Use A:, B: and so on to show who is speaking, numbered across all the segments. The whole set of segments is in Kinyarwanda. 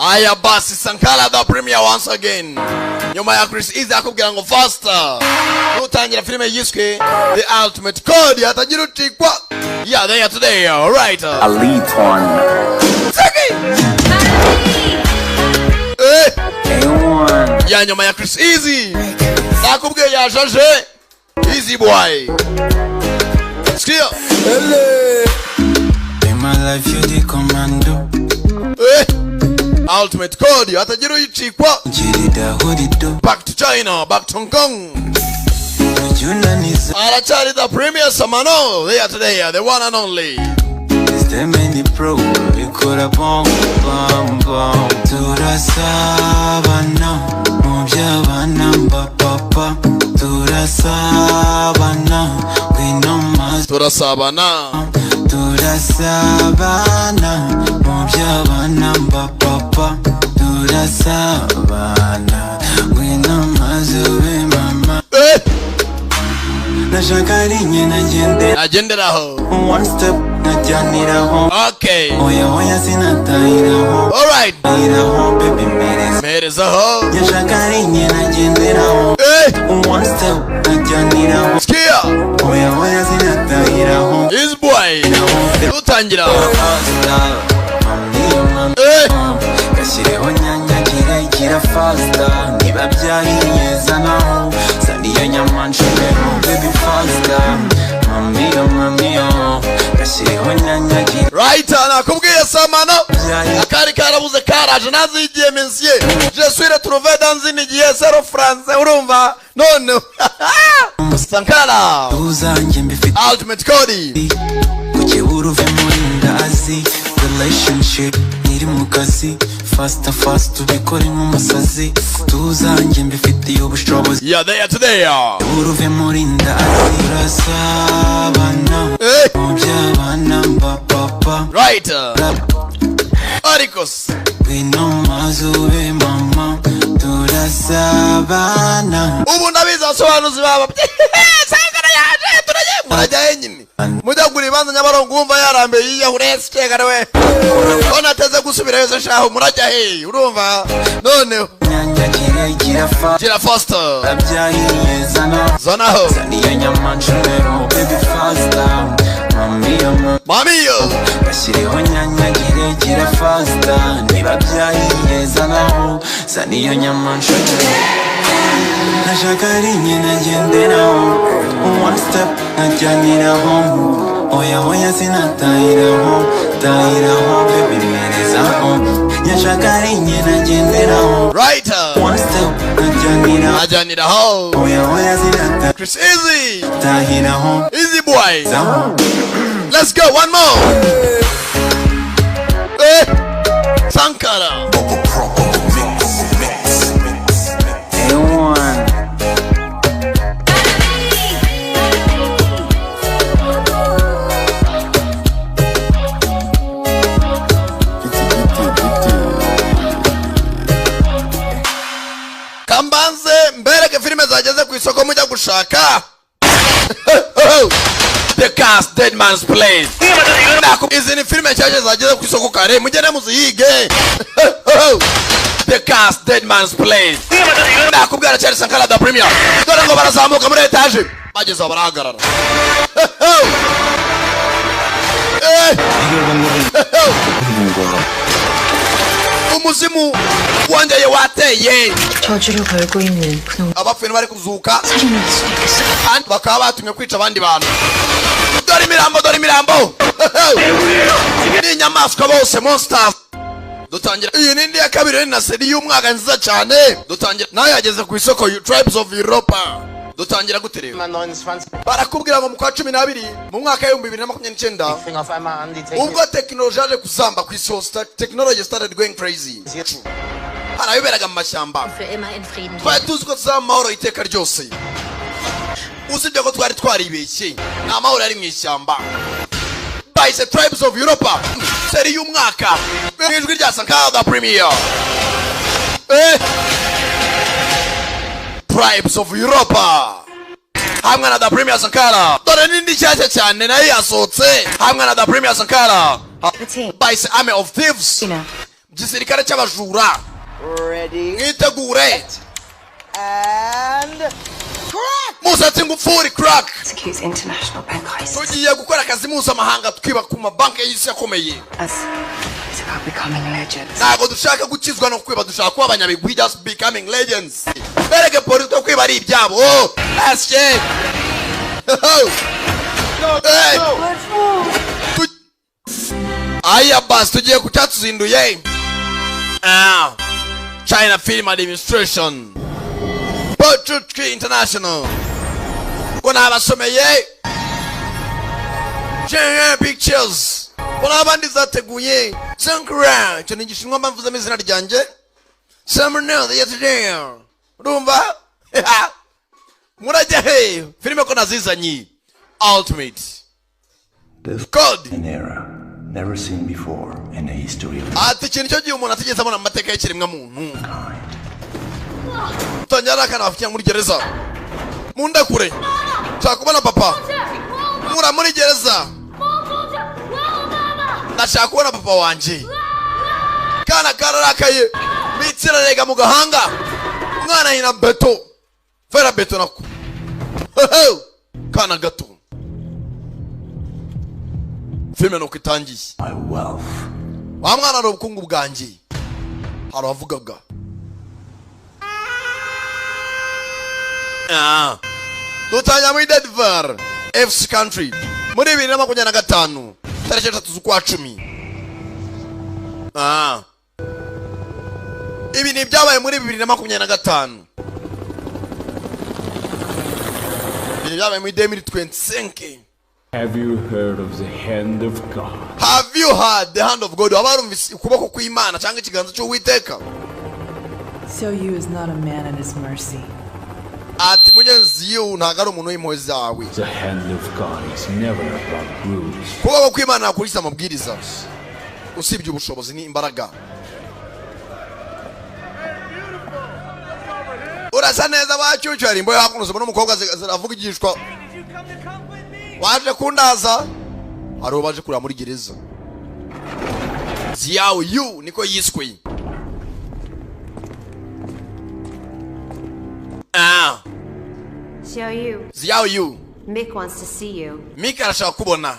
A: Aya basi Sankara the premier once again. Nyuma ya Chris Easy akubwira ngo faster. Utangira filime yiswe The Ultimate Code yatagira utikwa. Yeah, they are today, all right.
B: A lead one. A1.
A: Ya nyuma ya Chris Easy. Nakubwiye yajaje. Easy boy. Skia.
C: In my life you the commando.
A: Ultimate Code yatagira utikwa. Back to China, back to Hong Kong. Arachari the premier Samano. They are today, the one and only.
C: Is there many pro? You could have bomb. To the savannah, Mobjavana, papa. To the savannah, we know mas.
A: To the savannah.
C: To the savannah, Mobjavana, papa. To the savannah, we know mas. One step,
A: okay.
C: All
A: right.
C: One step,
A: Skia. His boy. Utangira. Right, nakubwiye Samano. Akari karabuze karaje nazigiye monsieur. Je suis retrouvé dans une GSR français urumva. Non. Sankara. Ultimate Code.
C: Relationship niri mukasi fast ubikore nk'umusazi tuzanjye mbifitiye ubushobozi.
A: Yeah, they are today.
C: Uruve muri nda azirasabana mubyabana papa.
A: Right. Arikos.
C: Bino mazube mama turasabana.
A: Ubu ndabiza sobanuzi baba. Sankara yaje turaje. Murajya nyine. Mujagura ibanza nyabarongo umva yarambe yiyahurese cyegara we. Ona teze gusubira yose shaho murajya he urumva none gira faster zona ho
C: niyo nyamanchero baby faster
A: mamiyo
C: bashiriho nyanyagire gira faster niba byahiye zanaho saniyo nyamanchero nashakari nyina genderaho one step najyaniraho oya sinatahiraho baby merezaho nyashakari nyina genderaho
A: right
C: one step
A: najyaniraho
C: oya sinatahiraho
A: Chris Easy
C: tahiraho
A: Easy boy. Let's go one more. Sankara
B: A1.
A: Kambanze mbereke filime zageze ku isoko mujya gushaka. The Cast Dead Man's Place. Izi ni filime cyaje zageze ku isoko kare mugende muziyige. The Cast Dead Man's Place. Nakubwira cyane Sankara the premier. Dore ngo barazamuka muri etage. Bageze barahagarara. umuzimu wongeye wateye
D: 저주를 걸고 있는 그놈
A: abapfuye bari kuzuka
D: 살인할 수도 있겠어.
A: kandi bakaba batumye kwica abandi bantu. Dore imirambo ni inyamaswa bose monsters. Dutangira iyi ni indi ya kabiri na seri y'umwaka nziza cyane. Dutangira nayo yageze ku isoko Tribes of Europa. Dutangira guterera barakubwira ngo mu kwa 12 mu mwaka wa 2029 ubwo technology yaje kuzamba ku isi hose. Technology started going crazy. Harayoberaga mu mashyamba twari tuzi ko tuzamahoro iteka ryose. Usibye ko twari twaribeshye nta mahoro ari mu ishyamba. By the Tribes of Europa seri y'umwaka n'ijwi rya Sankara the premier. Tribes of Europa hamwe na the premier Sankara. Dore nindi cyashya cyane nayo yasohotse hamwe na the premier Sankara. By the Army of Thieves gisirikare cy'abajura.
E: Ready.
A: Mwitegure.
E: And crack!
A: Musatsi ngufuri crack.
D: Executes international bank heists.
A: Tugiye gukora akazi mpuzamahanga twiba ku mabanki y'isi yakomeye.
D: Us. It's about becoming legends.
A: Ntabwo dushaka gukizwa no kwiba, dushaka kuba abanyabigwi, just becoming legends. Bereke polisi ko kwiba ari ibyabo. Oh, that's it. Hey. Aya bas tugiye ku cyatuzinduye. China Film Administration. Portrait International. Kuna abasomeye. China Pictures. Kuna abandi zateguye. Sankara. Cyo nigishinwa mvuze amazina ryanjye. Summer now the yesterday. Urumva? Murajya he. Filime ko nazizanye. Ultimate.
F: There's
A: Code.
F: an era never seen before in the history of
A: Ati kintu cyo gihe umuntu atigeze abona amateka y'ikiremwa muntu.
F: mankind.
A: Tanyara kana bafikia muri gereza. Munda kure. Nshaka kubona papa. Mura muri gereza. Ndashaka kubona papa wanje. Kana kararakaye. Bitsira rega mu gahanga. Mwana hina beto. Fera beto nako. Kana gato. Filme no kitangiye.
F: My wealth.
A: Wa mwana ro bukungu bwanje. Haro avugaga. Dutanya muri Denver, FC country. Muri 2025. Tariki 3 z'ukwa 10. Ibi ni byabaye muri 2025. Ibi byabaye muri 2025.
G: Have you heard of the hand of God?
A: Have you heard the hand of God? Abarumvise ukuboko kw'Imana cyangwa ikiganza cy'Uwiteka?
H: So you is not a man at his mercy.
A: Ati mugenzi yo ntago ari umuntu w'impuhwe zawe.
G: The hand of God is never about rules.
A: Kuboko kw'Imana nakurisa amabwiriza. Usibye ubushobozi ni imbaraga. Urasa neza bacyucyo ari imboye hakunoze bona umukobwa ziravuga igishwa. Waje kundaza. Aro baje kurira muri gereza. Ziao you niko yiswe.
I: Show you.
A: Ziao you.
I: Mick wants to see you.
A: Mika arashaka kubona.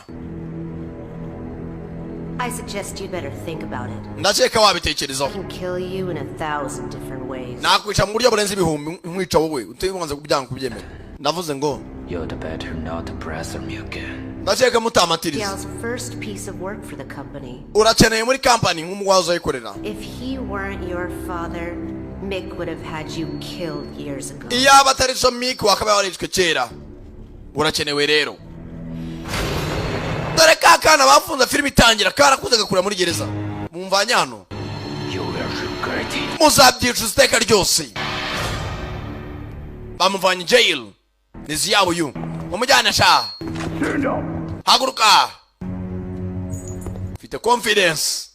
I: I suggest you better think about it.
A: Ndakeka wabitekerezaho.
I: I can kill you in 1,000 different ways.
A: Nakwica mu buryo burenze ibihumbi nkwica wowe utebanze kubyanga kubyemera. Ndavuze ngo
B: You'd better not pressure me again.
A: ndakeka mutamatiriza.
I: Gal's first piece of work for the company.
A: Urakeneye muri company nk'umugwazo ayikorera.
I: If he weren't your father, Mick would have had you killed years ago.
A: Iyaba atari so Mick wakaba warishwe kera. Urakenewe rero. Dore kakana bafunza film itangira karakuze gakura muri gereza. Mumvanya hano.
B: You will regret it.
A: Muzabyica uziteka ryose. Bamuvanye jail. Nizi yabo yu. Umujyana sha. Haguruka. Fite confidence.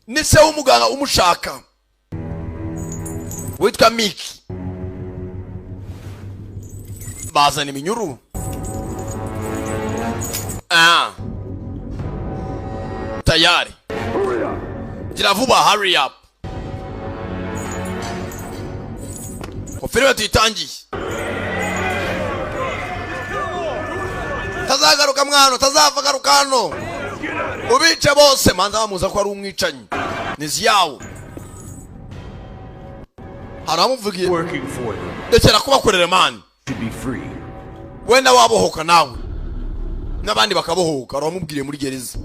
A: Nise umuganga umushaka. Witwa Mick. Bazana iminyuru. Tayari. Gira vuba, hurry up. Filime tuyitangiye. Tazagaruka mwana, tazavagaruka hano. Ubice bose manza bamuza ko ari umwicanyi. Nizi yawo. Haramuvugiye.
G: Working for you.
A: Ndekera kubakorera man.
G: To be free.
A: Wenda wabohoka nawe. Nabandi bakabohoka, aramubwiriye muri gereza.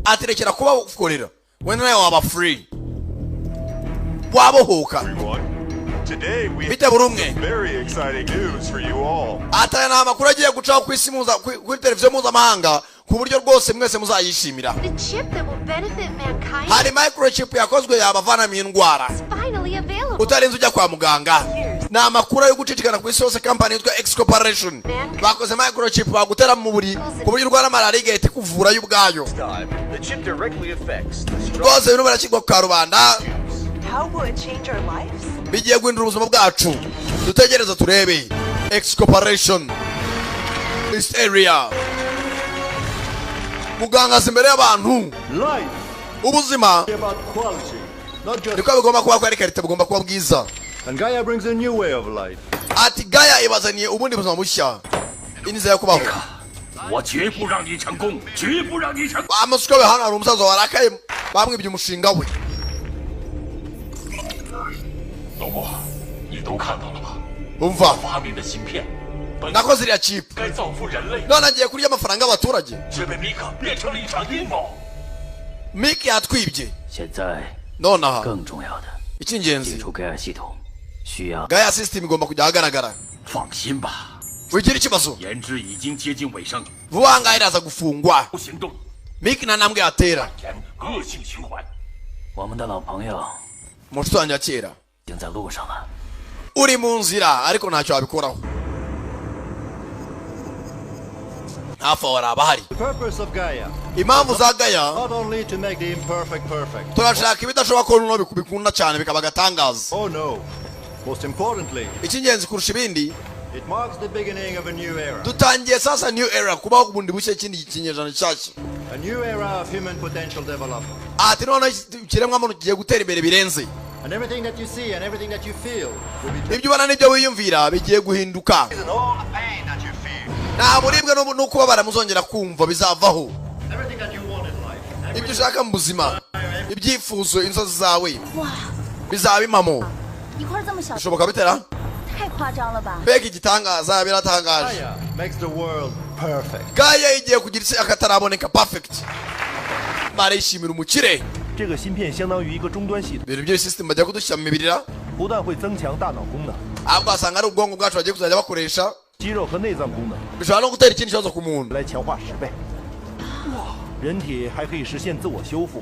A: Aterekera kubakorera. Wenda nawe waba free. Wabohoka.
J: Today we
A: Bite burumwe.
J: very exciting news for you all.
A: Ataya na makuru agiye gucaho ku isi kuri televiziyo mpuzamahanga ku buryo rwose mwese muzayishimira.
I: The chip that will benefit mankind
A: Hari microchip yakozwe yabavana mu indwara.
I: is finally available.
A: Utarinze ujya kwa muganga. Na amakuru yo gucicikana ku isi yose company yitwa X Corporation. Bakoze microchip bagutera mu buri ku buryo urwara malaria igahita kuvura y'ubwayo.
K: The chip directly affects the
A: Rwose bino barakigwa ku karubanda.
H: How will it change our lives?
A: Bigiye guhindura ubuzima bwacu. Dutegereza turebe. X Corporation. This area. Muganga imbere y'abantu.
K: life
A: ubuzima
L: about quality, not just.
A: niko bigomba kuba kwari karite bugomba kuba bwiza.
L: And Gaia brings a new way of life.
A: Ati Gaia ibazaniye ubundi buzima bushya. Iniza yo kubaho. Amusuka we hano hari umusaza warakaye bamwibye umushinga we. Umva. Nakoze iriya chip. None agiye kurya amafaranga y'abaturage. Miki yatwibye. Nonaha. Icy'ingenzi. Gaia system igomba kujya ahagaragara. Wigira ikibazo. Vuba ngaho iraza gufungwa. Miki na ntambwe yatera. Mushiki wanjye wa kera. Uri mu nzira ariko ntacyo wabikoraho. Hafi aho hari abahari. Impamvu za Gaia turashaka ibidashoboka ko nuno bikunda cyane bikaba agatangaza. Icy'ingenzi kurusha ibindi, dutangiye sasa new era, kubaho ubundi bushya ikindi kinyejana cyashya. Ati none kiremwa muntu kigiye gutera imbere birenze.
L: And everything that you see and everything that you feel will be
A: ibyo ubona n'ibyo wiyumvira bigiye guhinduka. Nta buribwe no kubabara muzongera kumva bizavaho. Ibyo ushaka mu buzima, ibyifuzo, inzozi zawe bizaba impamo. Bishoboka bitera? Mbega igitangaza biratangaje. Gaia igiye kugira isi akataraboneka perfect. Barishimira umukire.
M: 这个芯片相当于一个终端系统，
A: ibyo system bajya kudushyira mu mibirira
M: 不但会增强大脑功能，
A: ahubwo asanga ari ubwonko bwacu bagiye kuzajya bakoresha
M: 肌肉和内脏功能
A: bishobora no gutera ikindi kibazo ku muntu
M: 来强化10倍。人体还可以实现自我修复，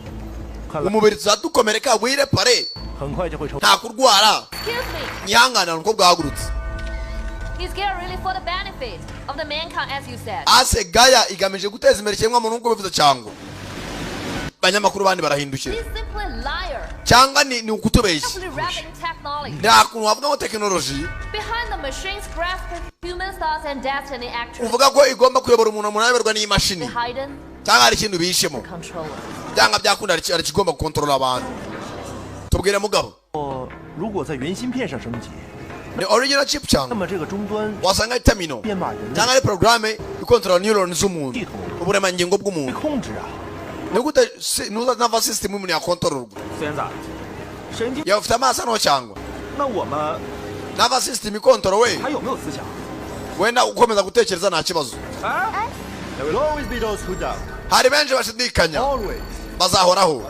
A: umubiri tuzadukomereka wirepare
M: 很快就会抽。
A: nta kurwara. Nyihanganira uko bwahagurutse.
N: He's here really for the benefit of the mankind, as you said.
A: Ase Gaia igamije guteza imbere ikiremwa muntu nk'uko bivuze cyangwa. Banyamakuru bandi barahindukira. Cyangwa ni ukutubeshya. Nta kuntu wavuga ngo technology uvuga ko igomba kuyobora umuntu ayoborwa n'imashini cyangwa hari ikintu bishemo cyangwa byakunda ari kigomba gukontorora abantu. Tubwire mugabo.
M: 如果在原芯片上升级，
A: ni original chip cyangwa
M: 那么这个终端
A: wasanga terminal
M: 编码人
A: cyangwa ari programme ikontorora neurons z'umuntu uburemangingo bw'umuntu
M: 控制啊。
A: Nigute nuza nervous system umuntu yakontororwa.
M: 现在神经
A: yafite amaso no cyangwa
M: 那我们
A: nervous system ikontororowe
M: 还有没有思想？
A: wenda ukomeza gutekereza nta kibazo.
L: There will always be those who doubt.
A: Hari benshi bashidikanya bazahoraho.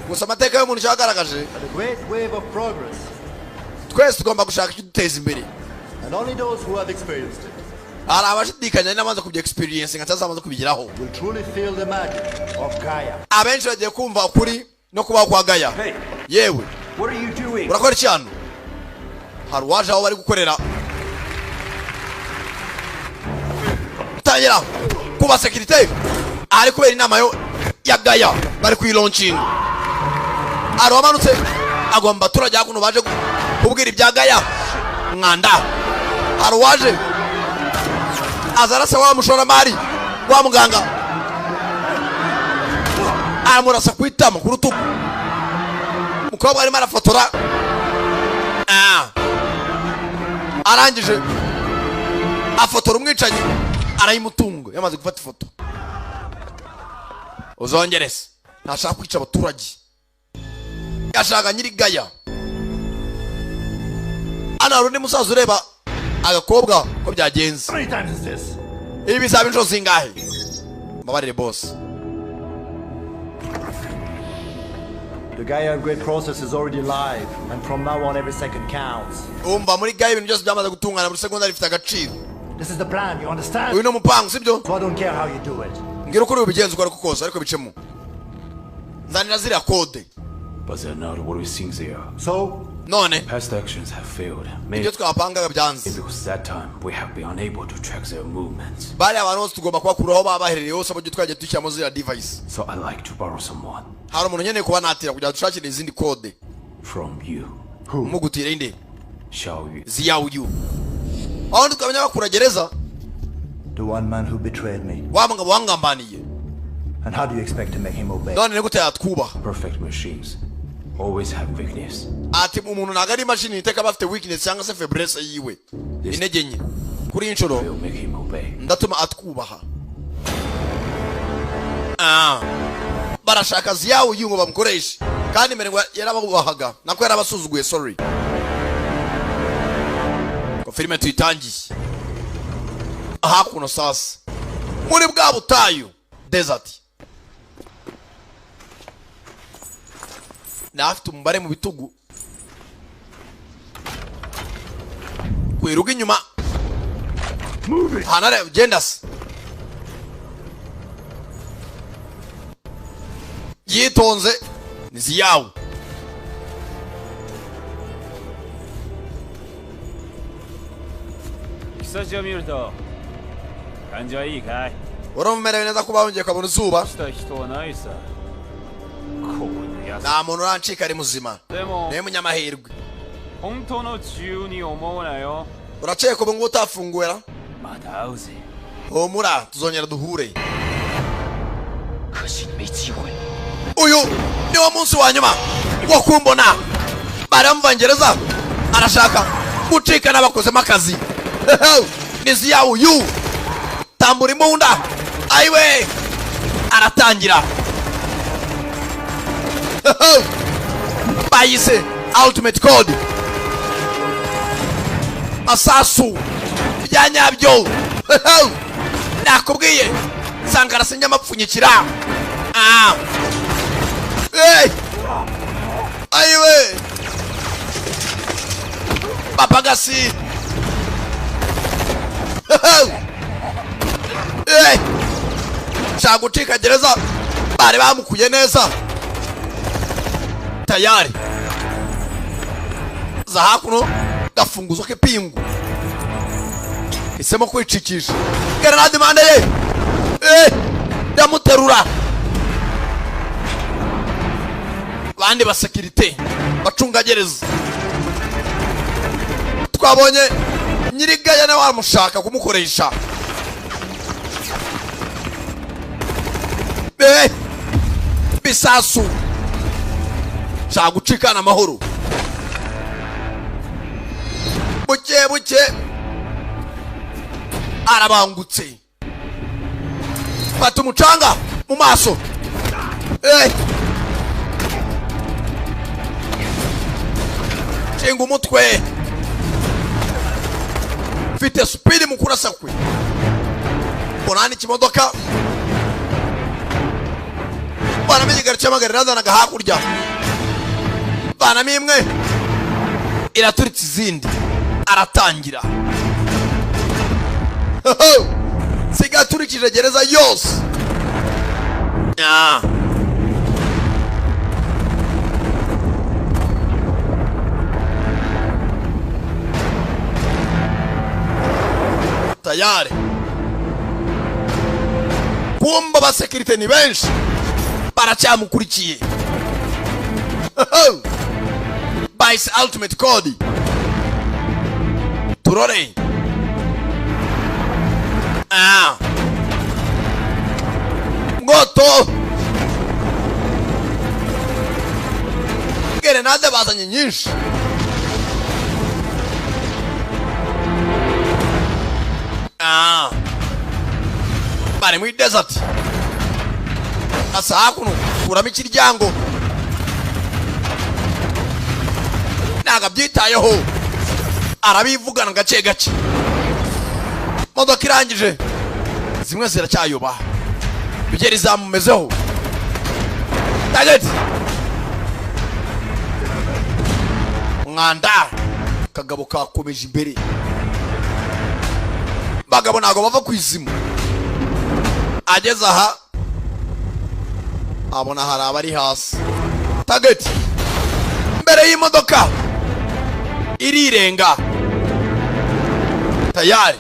A: Gusa amateka y'umuntu cyagaragaje
L: The great wave of progress.
A: Twese tugomba gushaka icyo duteza imbere.
L: And only those who have experienced it.
A: Hari abashidikanya n'amaze kubya experience nkatazamaze kubigiraho.
L: Will truly feel the magic of Gaia.
A: Abenshi bagiye kumva ukuri no kubaho kwa Gaia. Yewe.
M: What are you doing?
A: Urakora iki hano? Hari waje aho bari gukorera. Tangira kuba security. Ari kubera inama ya Gaia bari kuyilaunching. Ari wamanutse agomba turajya kuno baje kubwira ibya Gaia. Mwanda. Hari waje azarasa wa mushoramari wa muganga amurasa kwitama ku rutugu. Mukobwa arimo arafotora arangije afotora umwicanyi arayimutunga yamaze gufata ifoto. Uzongerese ntashaka kwica abaturage, yashaka nyiri Gaia. Ana hari undi musaza ureba agakobwa ko byagenze. Ibi bizaba inshuro zingahe? Mbabarire boss.
L: The Gaia upgrade process is already live, and from now on every second counts.
A: Umva muri Gaia ibintu byose byamaze gutungana, buri segonda rifite agaciro.
L: This is the plan, you understand?
A: Uyu ni umupango sibyo?
L: So I don't care how you do it.
A: Ngira ukuri ubigenza uko ariko kose ariko bicemo. Nzanira ziriya code.
G: But they're not what we think they are.
L: So?
A: None.
G: Past actions have failed.
A: Ibyo twapangaga byanze.
G: Because that time we have been unable to track their movements.
A: Bari abantu bose tugomba kubakuraho babaherereye hose abo twagiye dushyiramo ziriya device.
G: So I like to borrow someone.
A: Hari umuntu nkeneye kuba natira kugira dushakire izindi code.
G: From you.
L: Who?
A: Mugutire inde?
G: Xiao Yu.
A: Xiao Yu. Aho tukamenya bakura gereza.
L: The one man who betrayed me.
A: Wa mugabo wangambaniye.
L: And how do you expect to make him obey?
A: None ni gute yatwubaha?
G: Perfect machines always have weakness.
A: Ati umuntu ntago ari machine iteka bafite weakness cyangwa se faiblesse yiwe. Intege nke. Kuri inshuro ndatuma atwubaha. Barashaka ziyawo yungo bamukoresha. Kandi merengwa yarababubahaga. Nako yarabasuzuguye, sorry. Ko filime tuyitangiye. Aha kuno sasa. Muri bwa butayu. Desert. Nafite umubare mu bitugu. Kwiruga inyuma. Hanare genders. Yitonze niziyawo. Uramumerewe neza kuba wongeye ukabona izuba. Nta muntu urancika ari muzima. Niwe munyamahirwe. Urakeka ubu ngubu utafunguwera? Humura tuzongera duhure. Uyu niwo munsi wa nyuma wo kumbona. Baramvangereza arashaka gucika n'abakozemo akazi. Nizi yawo yu tambura imbunda. Aiwe aratangira. Bayise Ultimate Code. Asasu byanyabyo. Nakubwiye Sankara sinyamapfunyikira. Aiwe Papagasi. Shagutika gereza bari bamukuye neza. Tayari za hakuno gafunguzo ke pingu isemo kwicikisha grenade mande ye damuterura bandi ba security bacunga gereza. Twabonye nyirigaya na wamushaka kumukoresha. Bisasu shagucikana amahoro. Buke arabangutse. Fata umucanga mu maso. Chenga umutwe. Fite speed mu kurasa kwe. Bonani kimodoka. Bana migara cyamagarira naga hakurya. Bana mimwe iraturitse izindi. Aratangira. Sigaturikije gereza yose. Tayari. Kumba ba security ni benshi. Baracyamukurikiye. Bayise Ultimate Code. Turore. Ngoto. Grenade bazanye nyinshi. Bari mu desert. Asa hakuno kuramo ikiryango. Naga byitayeho. Arabivugana gace gace. Modoka irangije. Zimwe ziracyayoba. Bigeri zamumezeho. Target. Mwanda. Kagabo kakomeje imbere. Bagabo nago bava kwizimu. Ageze aha. Abona hari abari hasi. Target. Mbere y'imodoka. Irirenga. Tayari.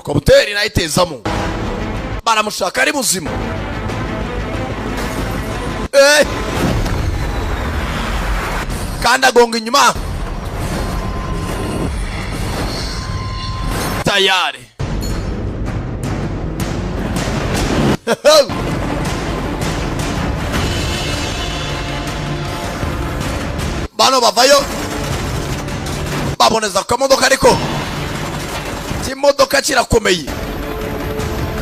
A: Komuteri nayitezamo. Baramushaka ari muzima. Kanda gonga inyuma. Tayari. bano bavayo baboneza ko modoka ariko kimodoka kirakomeye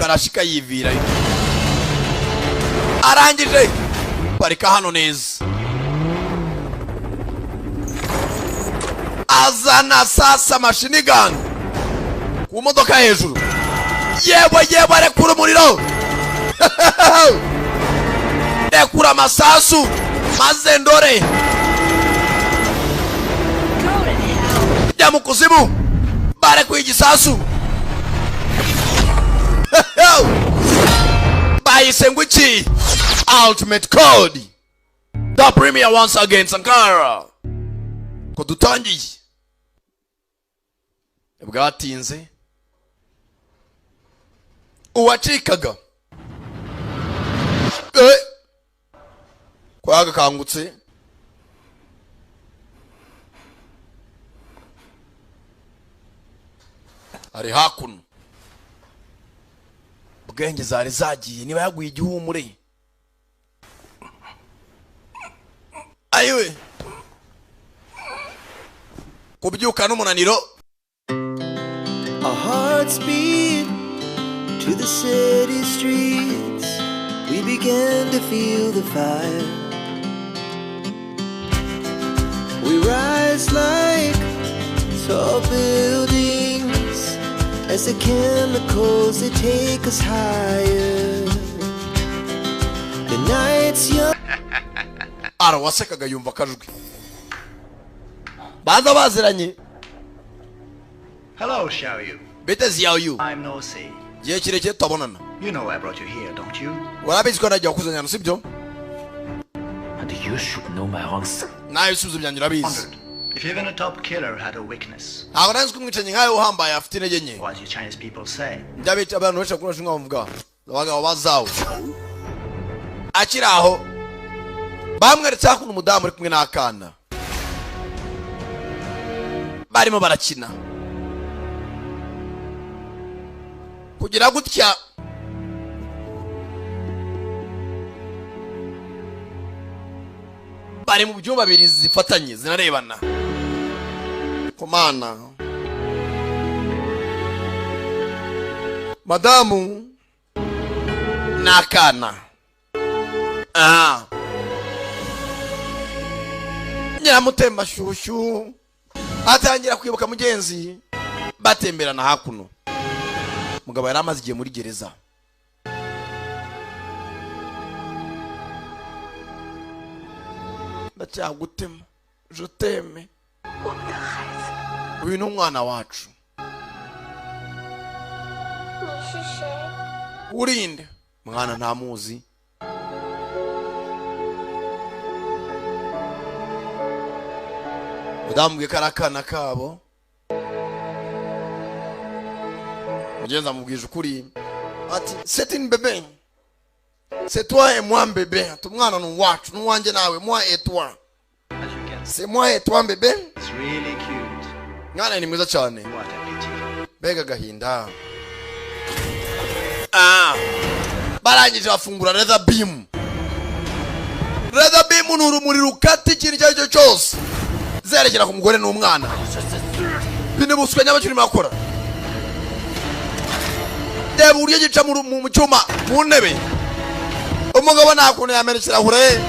A: karashika yivira arangije parika hano neza azana sasa machine gun ku modoka hejuru yewe rekura umuriro rekura amasasu maze ndore ya mukuzimu bare ku igisasu bayise ngwiki ultimate code the premier once again Sankara ko dutangiye bwatinze uwacikaga kwaga kangutse ari hakuno bwenge zari zagiye niba yaguye igihumure ayiwe kubyuka n'umunaniro.
O: Our hearts beat to the city streets. We began to feel the fire. We rise like tall buildings as the chemicals they take us higher. The night's young.
A: Arawasekaga yumva kajwi. Baza baziranye.
P: Hello, Xiaoyu.
A: Bete Xiaoyu.
P: I'm no say.
A: Je kireke tabonana.
P: You know I brought you here, don't you?
A: Warabizi ko najya kuzanya no sibyo?
B: And you should know my answer.
A: Nayo suzu byanje urabizi.
P: If even a top killer had a weakness.
A: Abaranzi kumwicanyi nkayo uhambaye afite intege nke.
P: What do you Chinese people say?
A: Ndabita abantu besha kuna shinga bavuga. Abagabo bazawo. Akiraho. Bamweretse akuno umudamu uri kumwe n'akana. Barimo barakina. Kugira gutya bari mu byumba bibiri zifatanye zinarebana. Komana madamu nakana Nyiramutemba shushu atangira kwibuka mugenzi batemberana hakuno. Mugabo yari amaze igihe muri gereza. Ndacyagutema je t'aime. Uyu ni umwana wacu. Urinde mwana ntamuzi. Udambwe karakana kabo. Mugenza mubwije ukuri ati c'est une bébé. C'est toi et moi bébé. Tumwana no wacu n'uwanjye nawe moi et toi. C'est moi et toi bébé.
P: It's really cute.
A: Mwana ni mwiza cyane.
P: What a pity.
A: Bega gahinda. Barangije bafungura leather beam. Leather beam n'urumuri rukati ikintu cyo cyose. Zerekera ku mugore n'umwana. Bine buswa nyabakiri makora. Debe uriye gica mu cyuma mu ntebe. Umugabo nakuntu yamenekera hure.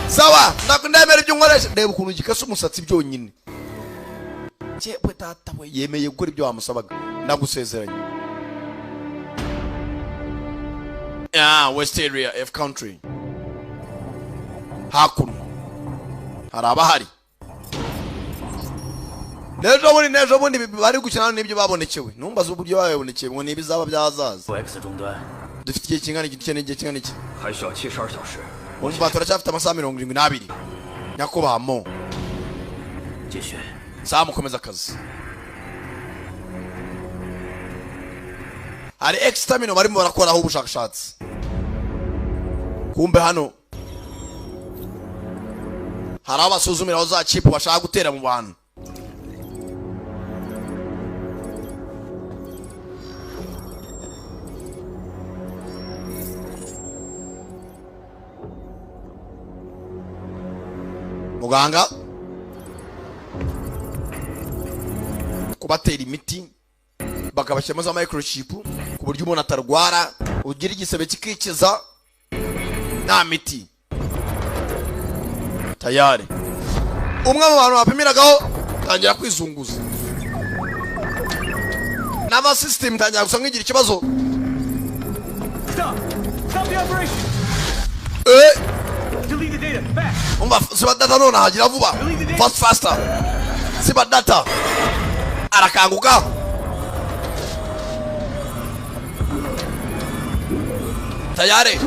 A: Sawa, ndakundemera ibyo nkoresha. Debe ukuntu gikase umusatsi byonyine. Cyebwe tata we yemeye gukora ibyo wamusabaga. Ndagusezeranye. West area F country. Hakuno. Harabahari. Nejo bundi bari gukina n'ibyo babonekewe. Numbaza uburyo babonekeye ngo nibizaba byazaza. Dufite igihe kingana iki? Umva turacyafite amasaha 72. Nyakubahamo. Mukomeza akazi. Hari extermino barimo barakoraho ubushakashatsi. Kumbe hano hari abasuzumira aho za chip bashaka gutera mu bantu. muganga kubatera imiti bakabashyiramo za microchip ku buryo umuntu atarwara ugira igisebe kikikiza nta miti tayari. Umwe mu bantu bapimiragaho tangira kwizunguza n'ama system tangira gusa nk'igira ikibazo.
M: Stop the operation. Delete the data. Fast.
A: Umva siba data none hagira vuba. Faster. Siba data. Arakanguka. Tayari.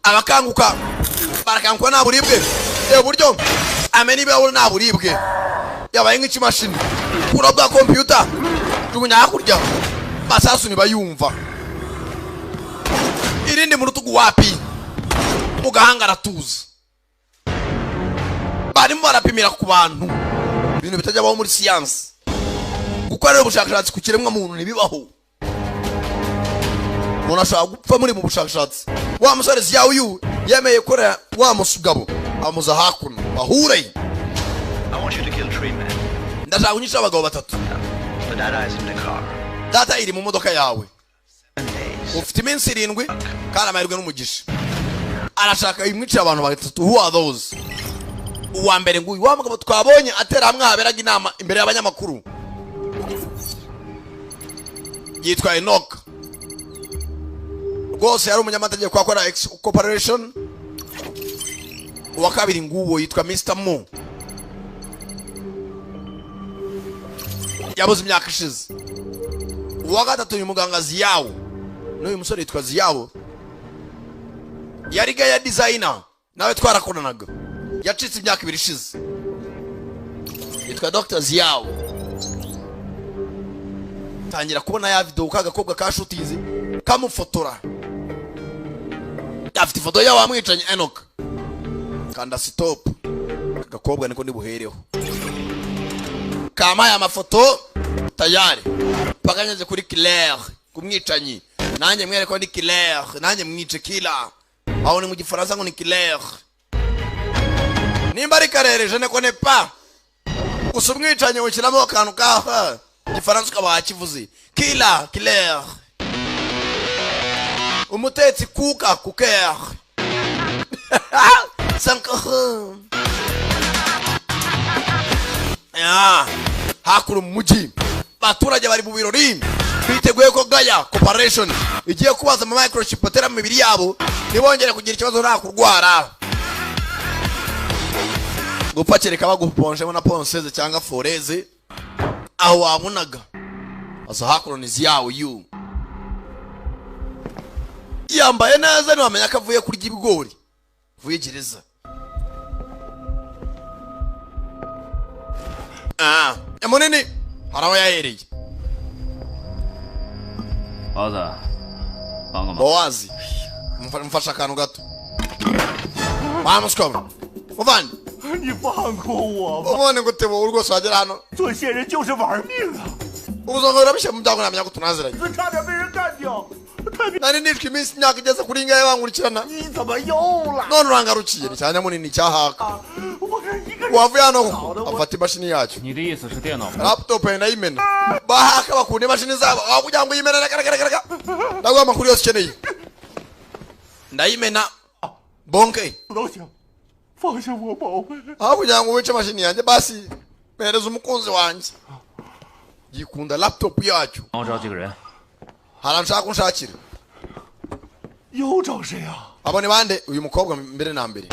A: Abakanguka. Barakanguka nta buribwe. Buryo ameni beho nta buribwe. Yabaye nk'ikimashini. Kurabwa computer. Tugunya hakurya. Basasu ni bayumva. Irinde mu rutugu wapi. Mugahanga aratuza. Barimo barapimira ku bantu. Ibintu bitajya baho muri science. Gukorera ubushakashatsi ku kiremwa muntu nibibaho. Umuntu ashaka gupfa muri mu bushakashatsi. Wa musore ziyawe uyu yemeye korera wa musugabo amuza hakuno bahure.
P: I want you to kill 3 men.
A: Ndashaka kunyisha abagabo batatu.
P: The data is in the car.
A: Data iri mu modoka yawe. Ufite iminsi 7 kandi amahirwe n'umugisha. Arashaka imwicira abantu batatu. Who are those? Uwa mbere nguyu wa mugabo twabonye atera hamwe haberaga inama imbere y'abanyamakuru. Yitwa Enoch. Rwose yari umunyamategeko akora X Corporation. Uwa kabiri nguwo yitwa Mr. Mo. Yabuze imyaka ishize. Uwa gatatu uyu muganga Ziyawo. N'uyu musore yitwa Ziyawo. Yari ya designer. Nawe twarakoranaga. Yacitse imyaka 2 ishize. Yitwa Dr. Ziyawo. Tangira kubona ya video kagakobwa kashutize kamufotora. Afite ifoto yawe amwicanye Enoch. Kanda stop. Gakobwa niko ndibuhereho. Kama ya mafoto tayari. Paganyaje kuri Claire kumwicanyi. Nanjye mwereko ndi Claire, nanjye mwice kila. Aho ni mu gifaransa ngo ni Claire. Nimba ari karere je ne connais pas. Usumwicanyi ukiramo akantu ka gifaransa kaba kivuze. Kila Claire. Umutetsi kuka kuker. Sankara. Ya, hakuru muji. Baturage bari mu birori. Biteguye ko Gaya Corporation igiye kubaza mu microchip atera mu mibiri yabo nibongere kugira ikibazo nta kurwara. Gupakireka baguponje na ponseze cyangwa foreze aho wabonaga. Asa hakuru ni Ziyawo you. Yambaye neza ntiwamenya ko avuye kurya ibigori. Vuye gereza. Emunini haraho yahereye.
B: Oza. Banga
A: Boazi. Mfasha akantu gato. Vamos come. Uvani.
M: 你放过我吧！
A: Ubone gute bo urwo swagera hano.
M: 做线人就是玩命啊！
A: Uzongera bishe mudako namenya ko tunaziranye.
M: 差点被人干掉。
A: Nani nishwe iminsi imyaka igeze kuri ingahe bankurikirana.
M: 你怎么又来？
A: None urangarukiye ni cyane munini cyahaka. Wavuye hano afata imashini yacu.
B: 你的意思是电脑？
A: Laptop ndayimena. Bahaka bakunde imashini zabo. Aho kugira ngo yimena karakaraka. Ndagwa amakuru yose ukeneye. Ndayimena. Bonke.
M: 都行，放下我宝贝。
A: Aho kugira ngo wice imashini yanjye basi pereza umukunzi wanjye. Yikunda laptop yacu.
B: 我找几个人。
A: Haranshaka kunshakira.
M: 又找谁啊？
A: Abo ni bande uyu mukobwa mbere na mbere.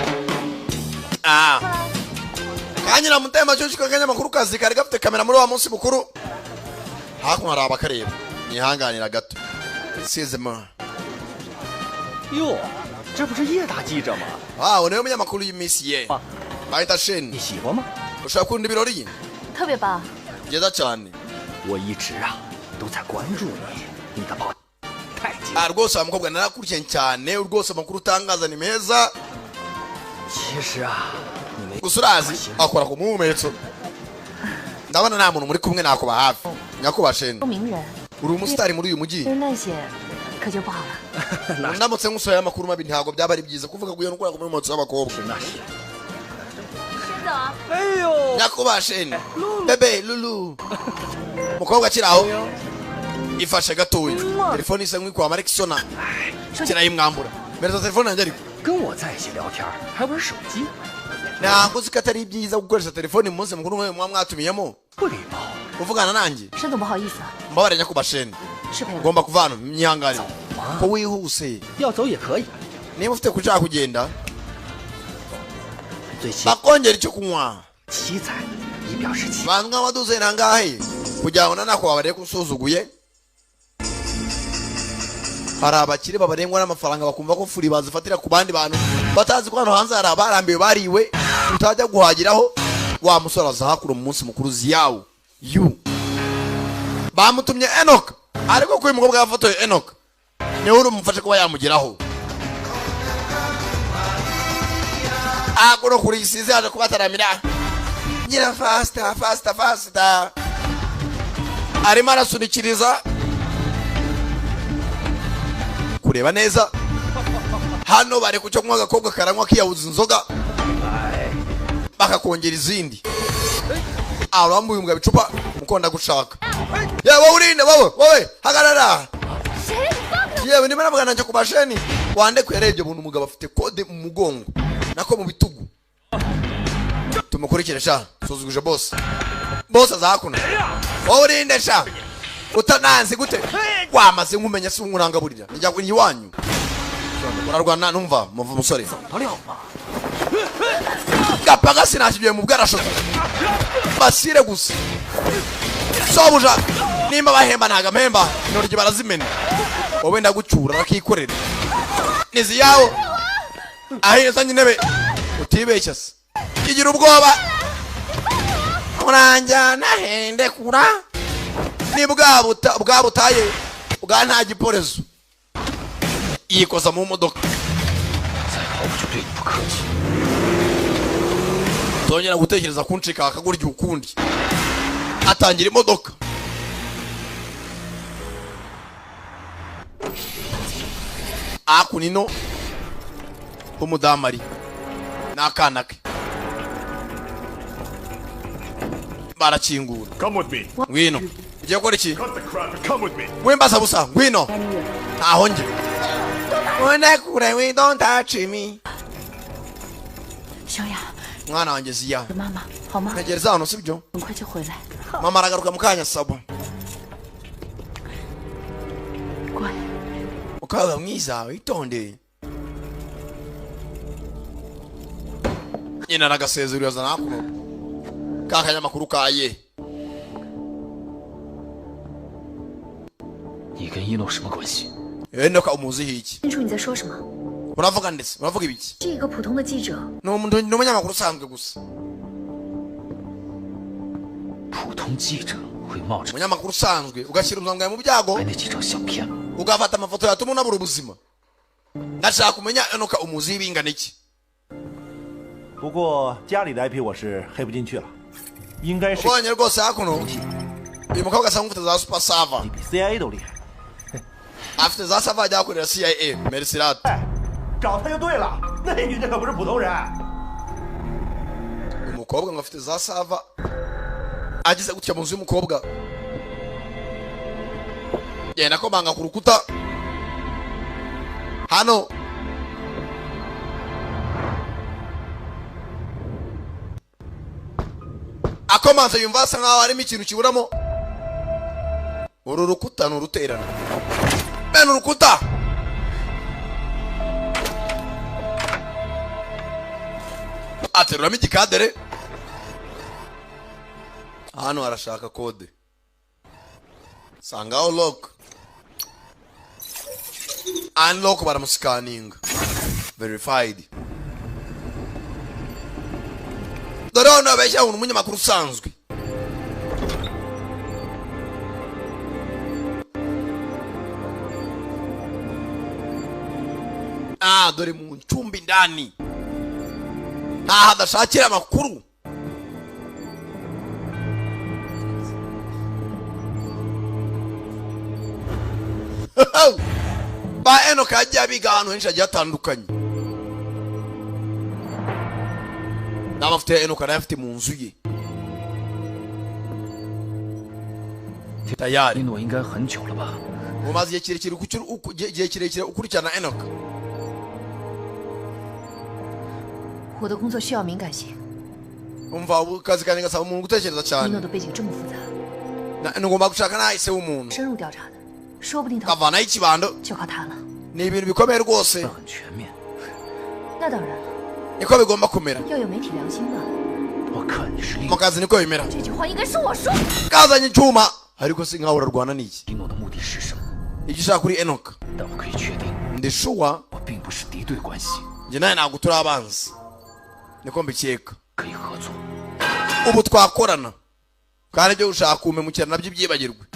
A: Kanyira mutema cyo kikaganya makuru kazi kari gafite kamera muri wa munsi mukuru. Hakuno araba kareba. Nihanganira gato. Sizema.
K: 哟，这不是叶大记者吗？
A: Ah, unayo munyamakuru y'imisi ye. Ahita Shen.
K: 你喜欢吗？
A: Ushaka kundi birori?
N: 特别棒。
A: Yeza cyane.
K: 我一直啊都在关注你，你的报太精。
A: Rwose amukobwa narakurikiye cyane, rwose amakuru utangaza ni meza.
K: 其实啊，你没
A: Gusurazi akora ku mumetso. Ndabona nta muntu muri kumwe nakuba hafi. Nyakuba Shen.
N: 名人。
A: Uri umusitari muri uyu mujyi.
N: 那些可就不好了。
A: Ndamutse ngusoya amakuru mabi ntago byaba ari byiza kuvuga ngo yonukora ku muri moto y'abakobwa.
K: 那是。
N: 啊。
K: 哎呦，
A: nyakubasheni bebe lulu mukobwa akiraho ifashe gatoya telefone isa nk'ikwa Marikisona kirayimwambura mereza telefone yanjye ariko
K: 跟我在一起聊天还玩手机，
A: ntabwo uzi ko atari byiza gukoresha telefone mu munsi mukuru nk'uyu muba mwatumiyemo
K: 不礼貌。
A: uvugana nanjye
N: 沈总不好意思啊，
A: mbabare nyakubasheni
N: 是陪我。
A: ngomba kuva hano myihanganire ko wihuse
K: 要走也可以，
A: niba ufite kushaka kugenda
K: 最起
A: bakongera icyo kunywa
K: 7彩以表示歉。
A: bantu nk'abaduze nangahe kugira ngo nanako babare kusuzuguye hari abakire babarengwa n'amafaranga bakumva ko furi bazifatira ku bandi bantu batazi ko hano hanze hari abarambiwe bariwe utajya guhagiraho wa musore aza hakuru mu munsi mukuru ziyawo yu bamutumye Enoch ariko ko uyu mukobwa yafotoye Enoch niwe uri umufashe kuba yamugeraho akoro kuri isize aje kubataramira ngira fasta arimo arasunikiriza kureba neza hano bari kucyo kunywa agakobwa karanywa kiyawuza inzoga bakakongera izindi abambuye umbwa bicupa mukonda gushaka yewe urinde wowe hagarara yewe ni mana mugana cyo kubasheni wande kwerebye buntu umugabo afite kode mu mugongo nako mu bitugu tumukurikire sha suzuguje boss azakuna wowe urinde sha utananzi gute wamaze nkumenya si unkurangaburira njya kuri iwanyu urarwana numva muva umusore gapaga sinashibiye mu bwarasho basire gusa sobuja nimba bahemba ntaga mpemba norye barazimena wowe ndagucyura rakikorera nizi yawo aheza nyinebe utibeshya se kigira ubwoba uranjyana hende kura ni bwabutaye bwa nta giporezo yikoza mu modoka tongera gutekereza kuncika akagurya ukundi atangira imodoka akunino umudamari n'akana ke barakingura ngwino ugiye gukora iki wembaza busa ngwino ntaho njye unekure we don't touch me
N: 小雅，
A: mwana wanjye ziya
N: 妈妈好吗？
A: ntegereza hano sibyo
N: 很快就回来。
A: mama aragaruka mu kanya sabo
N: 乖，
A: ukaba mwiza witonde nyina nagasezero yazana akuno kakanyamakuru kaye
B: 你跟一诺什么关系？
A: Enoch umuziho iki
N: 清楚你在说什么？
A: uravuga ndetse uravuga ibiki
N: 是一个普通的记者。
A: n'umunyamakuru usanzwe gusa
B: 普通记者会冒着
A: umunyamakuru usanzwe ugashyira ubuzima bwawe mu byago
B: 拍那几张相片，
A: ugafata amafoto yatuma unabura ubuzima ndashaka kumenya Enoch umuziho ibingana iki
M: 不过家里的 IP 我是黑不进去了，应该是
A: ubonye rwose hakuno uyu mukobwa asa nk'ufite za super server
M: 比 CIA 都厉害。
A: afite za server ajya akorera CIA Mercirat
M: 找他就对了，那女的可不是普通人。
A: umukobwa ngo afite za server agize gutya mu nzu y'umukobwa yenda komanga ku rukuta hano akomanze yumva asa nkaho harimo ikintu kiburamo uru rukuta ni uruterano bene urukuta ateruramo igikadere hano arashaka kode sangaho lock unlock baramusikaninga verified dore hano abeshya umuntu umunyamakuru usanzwe dore mu ncumbi ndani ntaho adashakira amakuru ba Enoch yagiye abiga ahantu henshi hagiye hatandukanye n'abafite Enoch arayafite mu nzu ye tayari
B: 我应该很久了吧
A: umaze igihe kirekire ukurikirana Enoch
Q: 我的工作需要敏感性。
A: umva akazi kanjye gasaba umuntu gutekereza cyane
Q: 一诺的背景这么复杂，
A: ngomba gushaka nahise w'umuntu
Q: 深入调查的，说不定他
A: kavanaho ikibando
Q: 就靠他了。
A: ni ibintu bikomeye rwose
B: 很全面
Q: 那当然了，
A: niko bigomba kumera
Q: 要有媒体良心嘛。
B: 我看你是
A: mu kazi niko bimera
Q: 这句话应该是我说。
A: kazanye icyuma ariko si nkaho urarwana n'iki
B: 一诺的目的是什么
A: icyo ushaka kuri Enoch
B: 但我可以确定
A: ndi sure
B: 我并不是敌对关系
A: njye nawe ntabwo turi abanzi niko mbikeka
B: 可以合作
A: ubu twakorana kandi ibyo ushaka kumemukira nabyo byibagirwe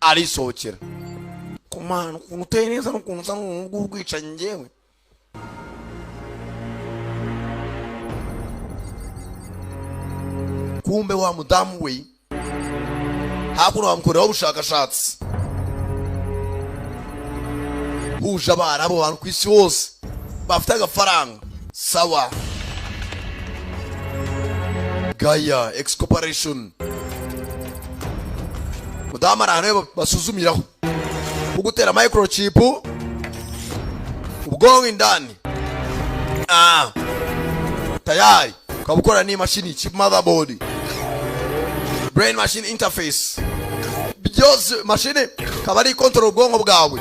A: arisohokera kumana ukuntu uteye neza n'ukuntu usa n'urw'urwicanyi njyewe kumbe wa mudamu we hakuno wamukoreho ubushakashatsi huje abarabu abantu ku isi hose bafite agafaranga sawa Gaia X Corporation mudamu ari ahantu basuzumiraho ugutera microchip ubwonko indani tayari ukaba ukora n'imashini chip motherboard brain machine interface byose mashine kaba ari control ubwonko bwawe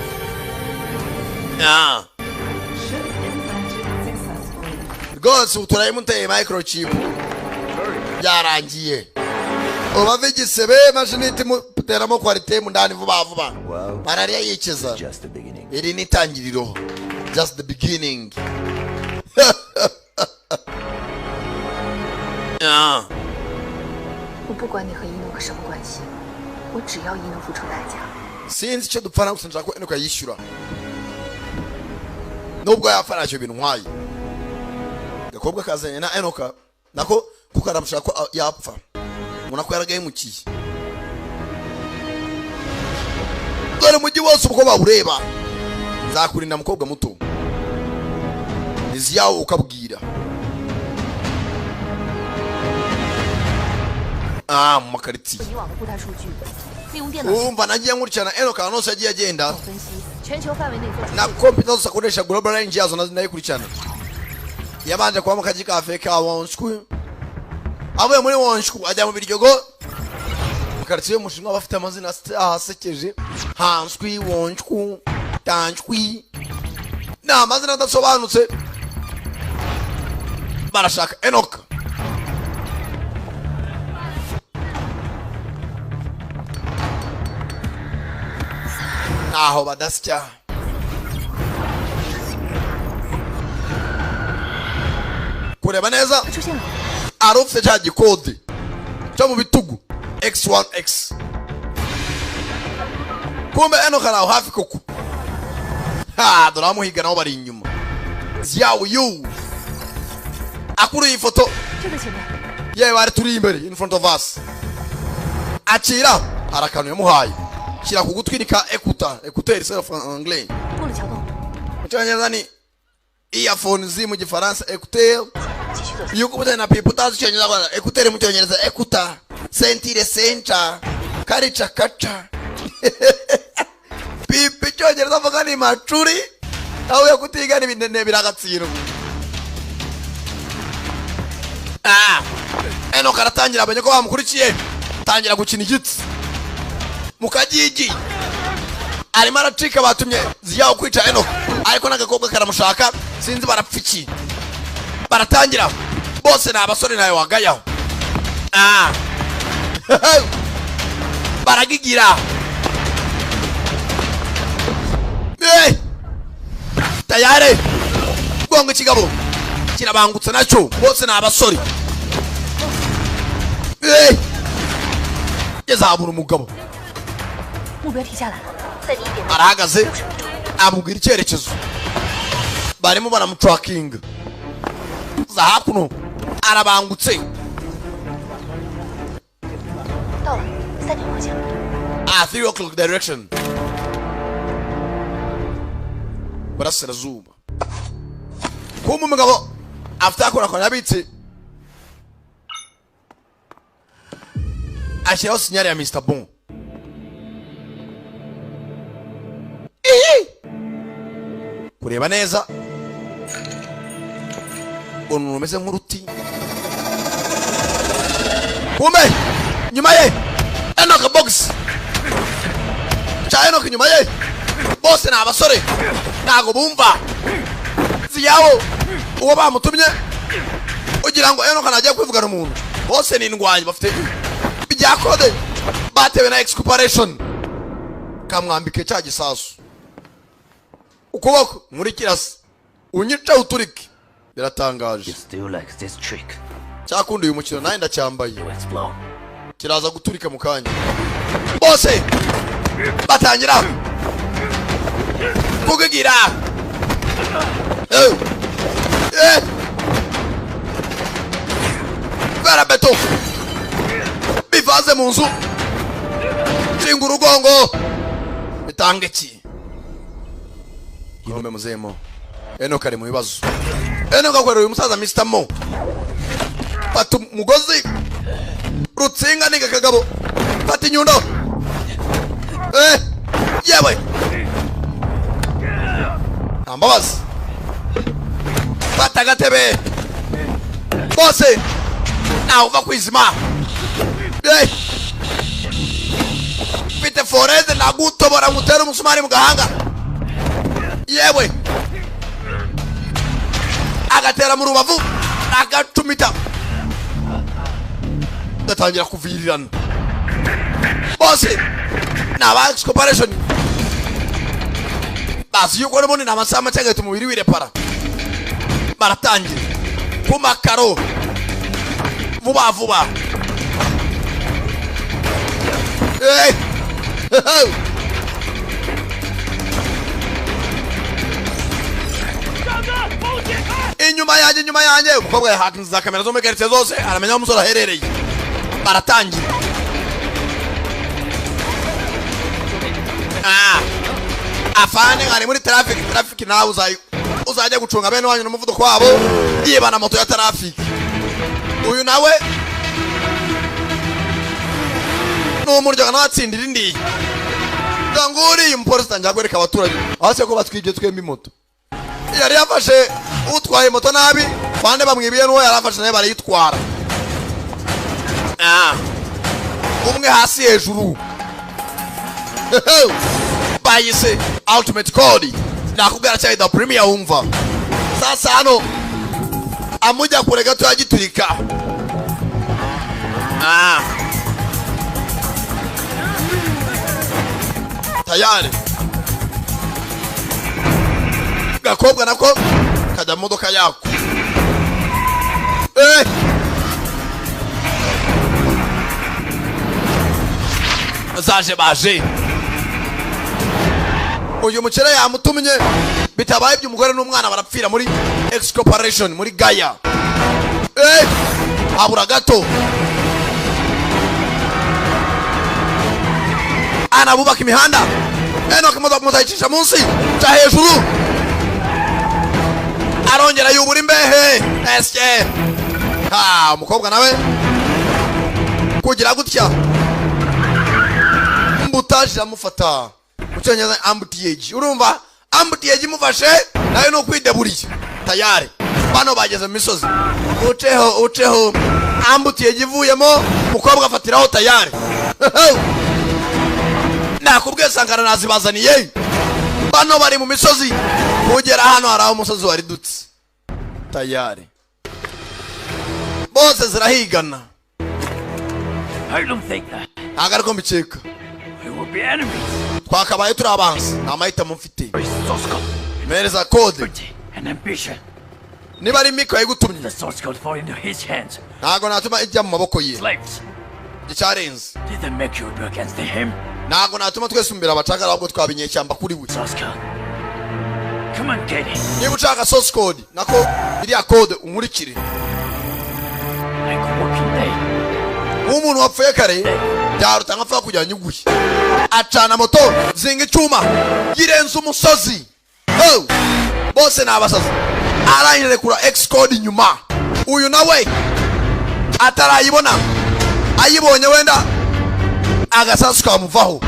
A: rwose turayimuteye microchip byarangiye ubave igisebe mashini itimuteramo quality mu ndani vuba vuba malariya yikiza iri ni itangiriro just the beginning
Q: 我不管你和一诺克什么关系，我只要一诺付出代价。
A: sinzi icyo dupfana gusa nshaka ko Enoch yishyura nubwo yapfa ntacyo bintwaye gakobwa kazanye na Enoch nako kuko aramushaka ko yapfa ubona ko yaragahemukiye dore umujyi wose uko bawureba nzakurinda mukobwa muto nizi yawe ukabwira mu makaritsiye umva nagiye nkurikirana Enoch ahantu hose yagiye agenda na kompiyuta zose akoresha global range yazo nayikurikirana yabanje kuba mu kazi ka Afurika wonshku avuye muri wonshku ajya mu biryogo karitsiye y'umushinwa bafite amazina asekeje hanshwi wonshku tanshwi ni amazina adasobanutse barashaka Enoch ntaho badasya kureba neza arufite cya gikode cyo mu bitugu X1X kumbe Enoch araho hafi koko dore amuhiga naho bari inyuma ziyawe yu akuruye ifoto yewe bari turi imbere in front of us akira hari akantu yamuhaye shyira ku gutwi ni ka écouteur c'est en anglais mu cyongereza ni earphone zi mu gifaransa écouteur iyo kubutana na pipo utazi icyongereza bwana écouteur mu cyongereza écouteur sentire center karica kaca pipo icyongereza avuga ni macuri aho yo kutiga n'ibinene biragatsiro Enoch aratangira amenye ko bamukurikiye tangira gukina igitsi mukagigi arimo aracika batumye ziyaho kwica Enoch ariko n'agakobwa karamushaka sinzi barapfiki baratangira bose ni abasore nawe wagayaho baragigira tayare gonga ikigabo kirabangutse nacyo bose ni abasore yazabura umugabo arahagaze amubwira icyerekezo barimo baramutrakinga za hakuno arabangutse 3 o'clock direction burasirazuba kumbe umugabo after akora kwa nabitse ashyiraho sinyari ya Mr. Bon. Kureba neza umuntu umeze nk'uruti kumbe nyuma ye Enoch box cha Enoch nyuma ye bose na abasore ntago bumva ziyawo uwo bamutumye ugira ngo Enoch anajya kwivugana umuntu bose ni indwanyi bafite bijya kode batewe na exculpation kamwambike cya gisasu ukuboko muri kirasi unyica uturike biratangaje.
B: Still likes this trick.
A: Cyakundi uyu mukino naye ndacyambaye kiraza guturika mu kanya bose batangira kugigira bara beto bivaze mu nzu cinga urugongo bitange ki yome muzemo Enoch ari mu bibazo. Enoch akorera uyu musaza Mr. Mo patu mugozi rutsinga ninga kagabo pati nyundo yewe ambabazi pata gatebe bose na uva kwizima pite foreze na gutobora mutera umusumari mu gahanga yewe agatera mu rubavu agacumita datangira kuvirirana bose naba exculpation basi yuko nabone namasama cyangwa umubiri wirepara baratangira ku makaro vuba vuba inyuma yanjye umukobwa yahakinze za kamera zo muri quartier zose aramenya aho umusore aherereye baratangira afane ari muri traffic nawe uzajya gucunga bene wanyu n'umuvuduko wabo yiba na moto ya traffic uyu nawe n'umuryango natsindira indi nganguri umupolisi tangira kwereka abaturage ahase ko batwibye twembi moto yari yafashe utwaye moto nabi bande bamwibiye n'uwo yarafashe naye barayitwara umwe hasi hejuru bayise Altimetic code nakubwira cyane da premier wumva sasa hano amujya kure gato yagiturika tayari gakobwa nako kajya mu modoka yako zaje baje uyu mukere yamutumye bitabaye by'umugore n'umwana barapfira muri exculpation muri Gaya abura gato anabubaka imihanda Enoch muzayicisha munsi cya hejuru arongera yubura imbehe esye umukobwa nawe kugira gutya mbutaje amufata ucyanyeza ambutiyeji urumva ambutiyeji mufashe nayo no kwideburiye tayari bano bageze mu misozi uceho ambutiyeji vuyemo umukobwa afatiraho tayari nakubwiye Sankara nazibazaniye bano bari mu misozi kugera hano hari aho umusozi wari dutse tayari bose zirahigana.
B: I don't think that.
A: Ntagariko mbiceka.
B: We will be enemies.
A: Twakabaye turi abansi nta mahitamo mfite. Mereza code
B: and ambition.
A: Niba ari Miko yigutumye.
B: The source code fall into his hands.
A: Ntago natuma ijya mu maboko ye.
B: Slaves.
A: Icarenze.
B: Did they make you go against him?
A: Ntago natuma twesumbira abacakara ahubwo twabinye cyamba kuri we.
B: Come on, get it.
A: Niba ushaka source code nako iriya code umurikire.
B: Like working day.
A: Umuntu wapfuye kare byaruta nkapfa kujya nyuguye. Acana moto zinga icyuma yirenze umusozi bose nabasaza arangire kura X code inyuma uyu nawe atarayibona ayibonye wenda agasasu kamuvaho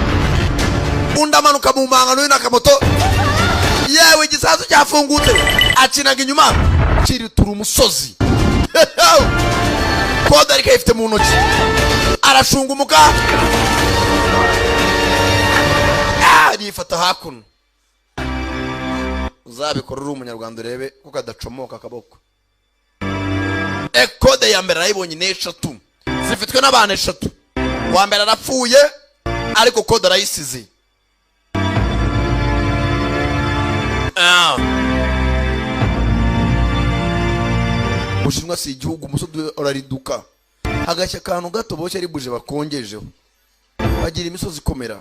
A: undamanuka mu mangano n'akamoto yewe igisasu cyafungutse akinaga inyuma kiritura umusozi kode ariko ifite mu ntoki arashungumuka arifata hakuno uzabikora uri umunyarwanda urebe kuko adacomoka akaboko kode ya mbere arayibonye n'eshatu zifitwe n'abantu 3 wa mbere arapfuye ariko kode arayisize Bushinwa si igihugu umusozi urariduka hagashya akantu gato boshye ari buje bakongejeho bagira imisozi ikomera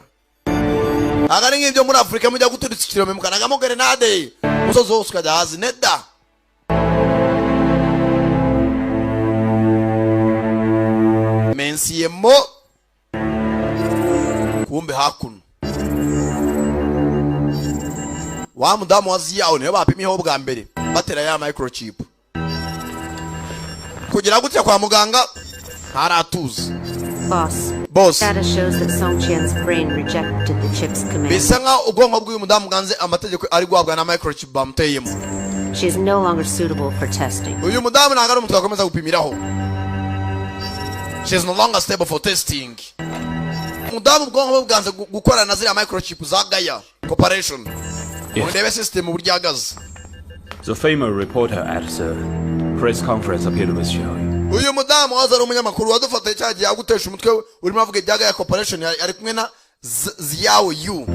A: agari nk'ibyo muri Afrika mujya guturitsa ikirombe mukanagamo grenade umusozi wose ukajya hazi neda mensiyemo kumbe hakuno wa mudamu waziyawe niyo bapimiyeho bwa mbere batera ya microchip kugira gutya kwa muganga haratuze
I: Boss. Data shows that Song Qian's brain rejected the chip's command.
A: Bisa nka ubwonko bw'uyu mudamu ganze amategeko ari guhabwa na microchip bamuteyemo.
I: She is no longer suitable for testing.
A: Uyu mudamu ntabwo ari umuntu twakomeza gupimiraho. She is no longer stable for testing. Mudamu ubwonko bwanze gukora na ziriya microchip za Gaya Corporation. Ndebe system uburyo agaze.
G: The famous reporter at the press conference appeared with Xiao.
A: Uyu mudamu wazara umunyamakuru wadufata cyagiye agutesha umutwe urimo avuga ibyaga ya corporation ari kumwe na Ziao Yu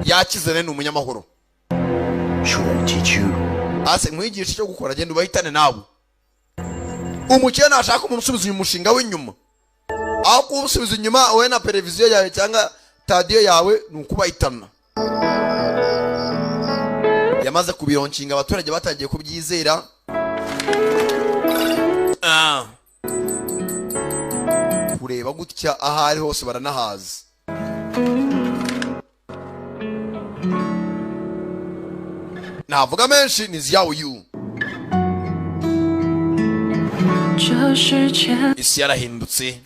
A: yakize ne umunyamakuru ase nkwigisha cyo gukora genda ubahitane nawe umukene ashaka umuntu usubiza uyu mushinga w'inyuma aho kubusubiza inyuma we na televiziyo yawe cyangwa radio yawe nukubahitana yamaze kubironkinga abaturage batangiye kubyizera kureba gutya ahari hose baranahazi navuga menshi ni Ziao Yu isi yarahindutse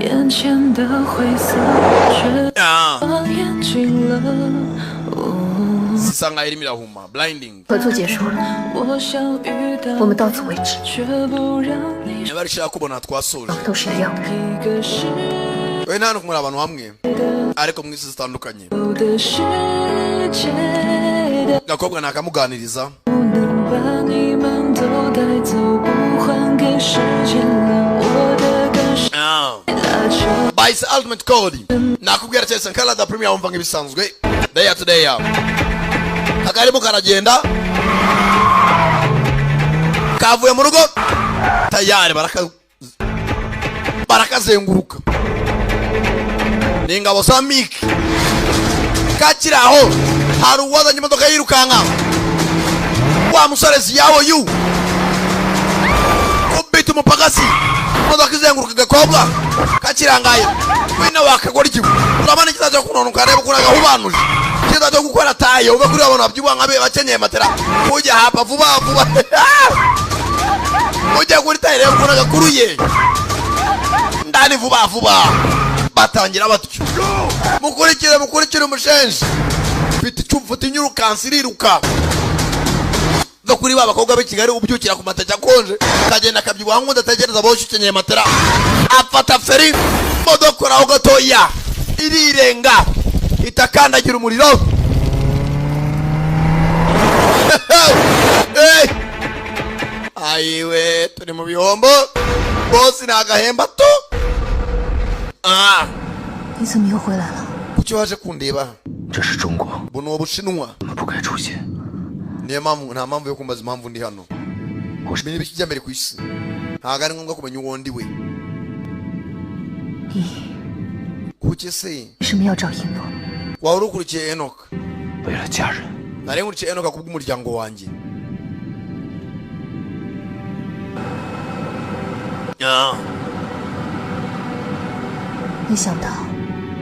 A: sisa nka irimo irahuma blinding
Q: 合作结束了，我们到此为止。
A: Yabarishaka kubona twasoje
Q: 都是一样的。
A: we nta nukumura abantu hamwe ariko mwisi zitandukanye gakobwa nakamuganiriza Bahise Ultimate Code nakubwira cyane Sankara da Premier wumva nk'ibisanzwe day to day akarimo karagenda kavuye mu rugo tayari barakazenguruka n'ingabo za Mik kakiraho hari uwazanye imodoka yirukanka wa musore Ziao Yu kubita umupagasi imodoka izenguruka gakobwa kakirangaye wina wakagora ikibu urabana kizaje kunonuka reba kuraga hubanuje kizaje gukora taye ube kuri abantu babyibwa nkabe bakenyeye matera kujya hapa vuba ujya kuri taye reba kuraga kuruye ndani vuba batangira batyo mukurikire umushenje mfite icyumfuta inyurukansi iriruka no kuri baba bakobwa b'Kigali ubyukira ku mateke akonje kagenda kabyibwa ngo ndategereza boshye ukenyeye matera afata feri modokora ho gatoya irirenga itakandagira umuriro ayiwe turi mu bihombo bosi nagahemba to
Q: 你怎么又回来了？
A: kuki waje kundeba
B: 这是中国，
A: buno Bushinwa
B: 我们不该出现。
A: niyo mpamvu nta mpamvu yo kumbaza impamvu ndi hano ushimye ibijya mbere ku isi ntago ari ngombwa kumenya uwo ndi we kuki se
Q: 为什么要找英诺？
A: waba urukurikiye Enoch
B: 为了家人，
A: nari nkurikiye Enoch kubw'umuryango wanjye
Q: 没想到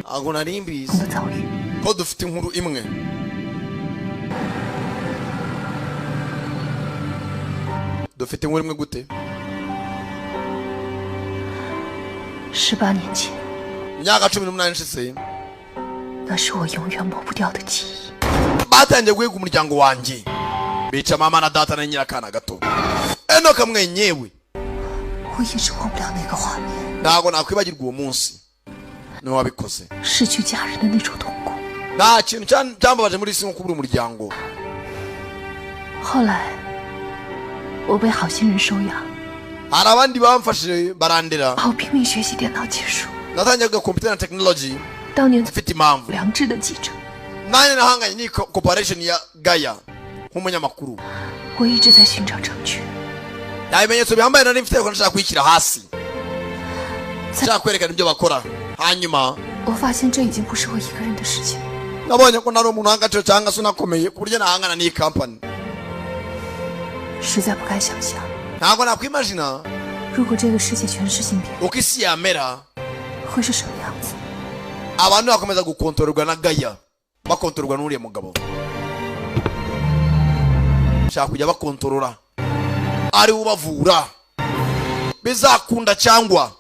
A: ntago nari mbizi
Q: 我的遭遇。
A: ko dufite inkuru imwe dufite inkuru imwe gute
Q: 18年前，
A: imyaka 18 ishize
Q: 那是我永远抹不掉的记忆。
A: batangiye guhiga umuryango wanjye bica mama na data na nyirakana gato Enoka mwenyewe
Q: 我一直忘不了那个画面，
A: ntago nakwibagirwa uwo munsi niwe wabikoze
Q: 失去家人的那种痛苦。
A: nta kintu cyambabaje muri isi nko kubura umuryango
Q: 后来，我被好心人收养，
A: hari abandi bamfashije barandera
Q: 好拼命学习电脑技术。
A: natangiye kwiga computer na technology
Q: 当年
A: mfite impamvu
Q: 良知的记者，
A: nanjye nahanganye ni corporation ya Gaya nk'umunyamakuru
Q: 我一直在寻找证据。
A: nta bimenyetso bihambaye nari mfite ko nashaka kwishyira hasi nshaka kwerekana ibyo bakora hanyuma
Q: 我发现这已经不是我一个人的事情。
A: nabonye ko nari umuntu w'agaciro cyangwa se unakomeye ku buryo nahangana n'iyi company
Q: 实在不敢想象，
A: ntabwo nakwimagina
Q: 如果这个世界全是芯片，
A: uko isi yamera
Q: 会是什么样子？
A: abantu bakomeza gukontororwa na Gaya bakontororwa n'uriya mugabo shaka kujya bakontorora ari ubavura bizakunda cyangwa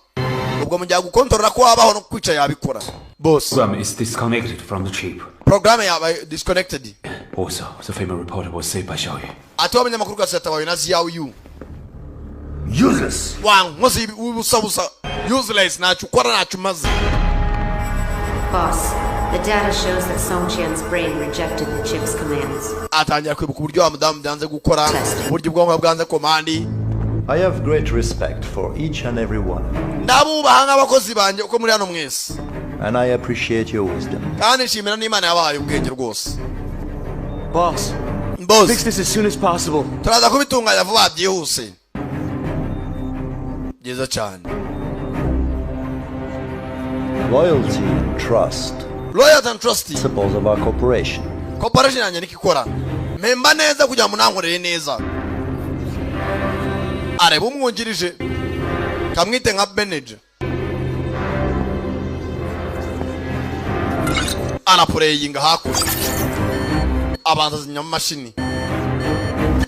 A: ubwo mu gihe gukontorora ko wabaho no kwica yabikora boss
G: Program is disconnected from the chip.
A: program yabaye disconnected
G: Also, the famous reporter was saved by Xiaoyu.
A: ati w'abanyamakuru gasatabaye na Xiaoyu
F: Useless.
A: wankoze ubusabusa useless ntacyo ukora ntacyo umaze.
I: Boss, the data shows that Songqian's brain rejected the chip's commands.
A: atangira kwibuka uburyo wa mudamu byanze gukora uburyo ubwonko bwanze komandi.
L: I have great respect for each and every one,
A: ndabubaha nk'abakozi banjye uko muri hano mwese
L: and I appreciate your wisdom.
A: kandi nshimira n'Imana yabahaye ubwenge rwose.
K: Boss, fix this as soon as possible.
A: turaza kubitunganya vuba byihuse. byiza cyane.
L: Loyalty and trust.
A: Loyalty and trust.
L: Principles of our corporation.
A: Corporation yanjye nikikora. Memba neza kugira ngo nankorere neza. Areba umwungirije. Kamwite nka manager. Anapureyinga hakurya. Abanza zinyama mashini.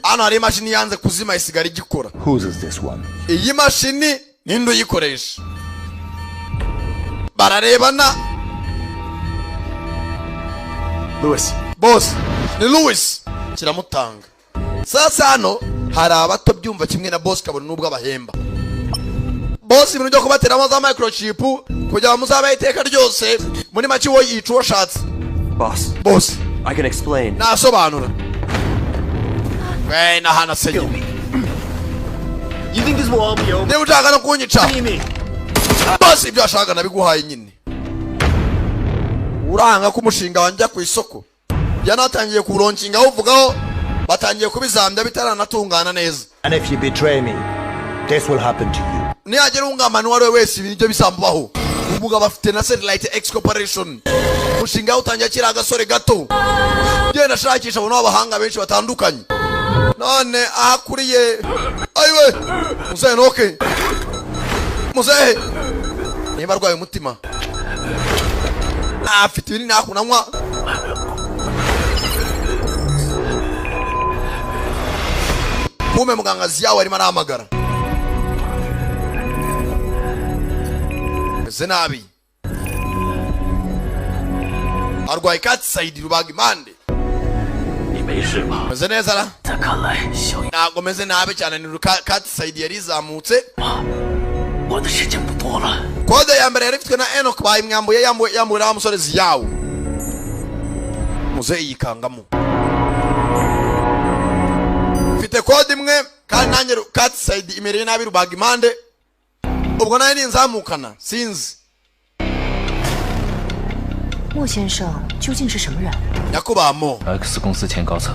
A: Hano hari imashini yanze kuzima isigara igikora.
L: Whose is this one?
A: Iyi mashini ninde uyikoresha? Bararebana.
K: Louis.
A: Boss, ni Louis. Kiramutanga. Sasa hano hari abato byumva kimwe na boss kabone nubwo abahemba. Boss ibintu byo kubateramo za microchip kugira muzabe iteka ryose muri make wo yicuwo shatse. Boss,
K: I can explain.
A: nasobanura. Na hana senye.
K: You think this will all be over?
A: Niba ushaka no kunyica. Boss ibyo ashaka nabiguhaye nyine. Uranga ko umushinga wanjye ku isoko. Byanatangiye kuronkinga uvugaho batangiye kubizambya bitaranatungana neza.
L: And if you betray me, this will happen to you.
A: Niyagera ungamana wari wese ibintu bisambaho. Ubuga bafite na Satellite X Corporation. Umushinga utangiye kira agasore gato. Genda shakisha abantu abahanga benshi batandukanye. None akuriye ayiwe muzehe noke muzehe niba arwaye umutima afite ibinini nakunanywa kume muganga ziyawe arimo arahamagara ese nabi arwaye kati sayidi rubaga impande meze neza ra ntabwo meze nabi cyane ni kati sayidi yari izamutse kode ya mbere yari ifitwe na Enoch bayimwambuye yambuye musore ziyawe muze yikangamo mfite kode imwe kandi nanjye kati sayidi imereye nabi rubaga impande ubwo nayo ninzamukana sinzi
Q: 莫先生究竟是什么人？
A: nyakubahwa
B: X 公司前高层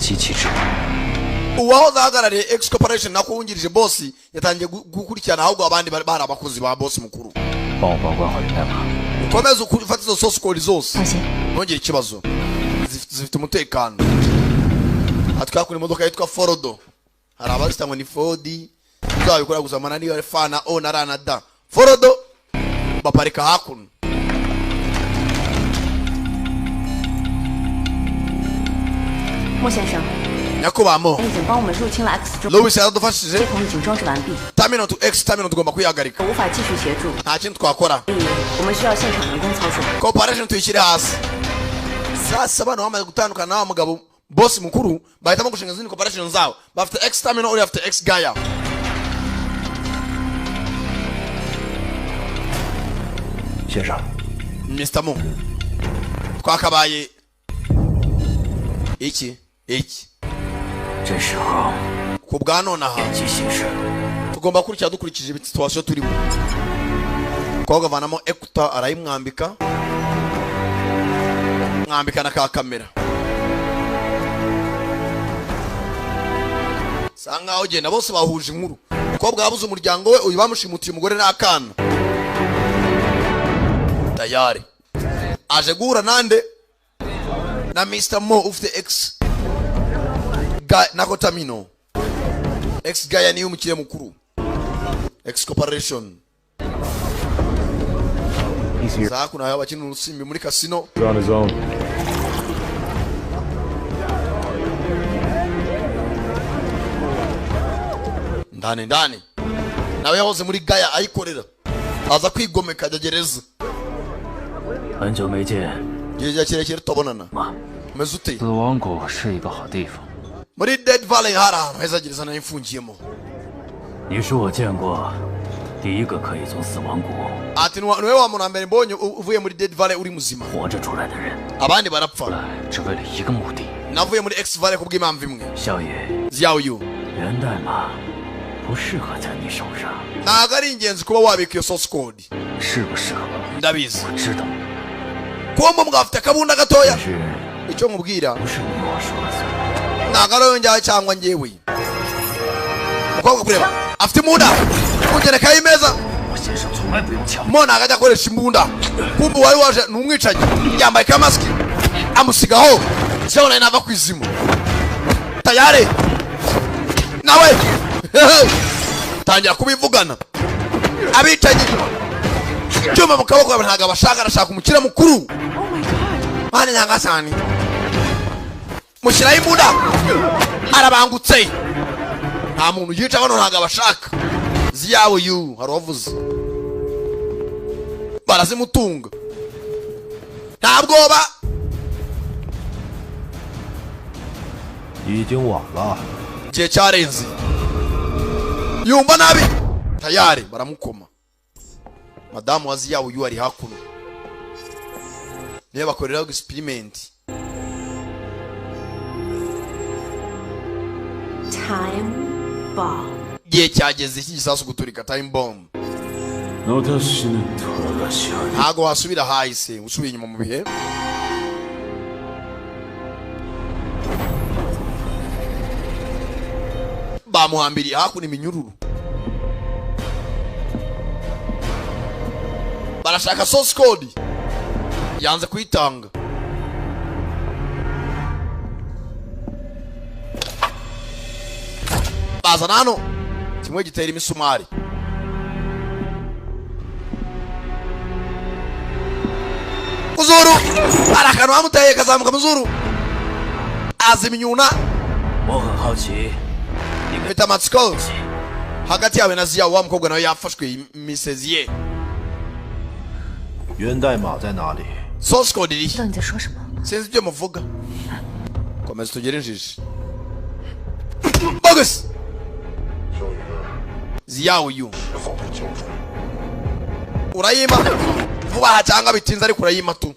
B: 机器之
A: uwahoze ahagarariye X Corporation nakuwungirije boss yatangiye gukurikirana ahubwo abandi bari abakozi ba boss mukuru
B: 帮我保管好源代码
A: ukomeze ufate izo source code zose ntugire ikibazo zifite umutekano atwakura imodoka yitwa Forodo hari abazita ngo ni Ford uzabikora guzamana niyo fana o na rana da Forodo baparika hakuno Nyakubamo
D: 已经帮我们入侵了 X 中，
A: Louis yaradufashije
D: 系统已经装置完毕，
A: terminal to X terminal tugomba kuyihagarika
D: 无法继续协助，
A: nta kintu twakora
D: 所以我们需要现场人工操作。
A: cooperation tuyishyire hasi sasa abantu bamaze gutandukana na wa mugabo boss mukuru bahitamo gushinga izindi cooperation zabo bafite X terminal uri afite X Gaia
M: 先生
A: Mr. Mo twakabaye iki
B: 这时候
A: ku bwa nonaha
B: 眼疾行事
A: tugomba kurikira dukurikije situation turimo koga vanamo ekuta arayimwambika mwambika na ka kamera sanga ugenda bose bahuje inkuru umukobwa yabuze umuryango we uyu bamushimutiye umugore n'akana tayari aje guhura nande na Mr. Mo ufite X nako tamino X Gaia niyo umukire mukuru X Corporation za kuna haba bakina urusimbi muri casino
G: on his own.
A: ndani nawe yahoze muri Gaia ayikorera aza kwigomeka ajya gereza
B: 很久没见，
A: gihe kirekire tubonana umeze ute
B: 死亡谷是一个好地方。
A: muri Dead Valley hari ahantu heza gereza nayo imfungiyemo
B: 你是我见过第一个可以从死亡谷
A: ati niwe wa muntu mbere mbonye uvuye muri Dead Valley uri muzima
B: 活着出来的人，
A: abandi barapfa
B: 只为了一个目的。
A: navuye muri X Valley kubw'impamvu imwe
B: 小野，
A: Xiaoyu
B: 源代码不适合在你手上，
A: ntabwo ari ingenzi kuba wabika iyo source code
B: 适不适合？
A: ndabizi
B: 我知道，
A: kuba mwafite akabunda gatoya
B: 但是
A: icyo nkubwira
B: 不是你跟我说的算。
A: ntabwo ari wowe njyawe cyangwa njyewe umukobwa kureba afite imbunda kugerekaho imeza
B: 我先生从来不用枪。
A: mo ntabwo ajya akoresha imbunda kumva uwari waje ni umwicanyi yambaye ka masiki amusigaho zibona nava ku izimu tayari nawe tangira kubivugana abicanyi cyuma mu kaboko ntabwo abashaka arashaka umukire mukuru mani nyangasani mushyiraho imbunda arabangutse nta muntu yica hano ntabwo abashaka ziyawe yu hari uwavuze barazimutunga nta bwoba
M: 已经晚了，
A: igihe cyarenze yumva nabi tayari baramukoma madamu wa ziyawe yu ari hakuno niyo bakoreraho experiment
I: Time bomb.
A: igihe cyageze iki gisasu guturika time bomb
G: 私の虎が支配
A: ntago wasubira hahise usubiye inyuma mu bihe bamuhambiriye hakuno iminyururu barashaka source code yanze kuyitanga bazana hano kimwe gitera imisumari muzuru hari akantu bamuteye kazamuka muzuru azima inyuna
B: 我很好奇，
A: mfite amatsiko hagati yawe na ziya wa mukobwa nawe yafashwe imisezi ye
M: 源代码在哪里？
A: source code iri
Q: 知道你在说什么？
A: sinzi ibyo muvuga komeza tugere injiji bogus ziya uyu urayima vuba aha cyangwa bitinze ariko urayima tu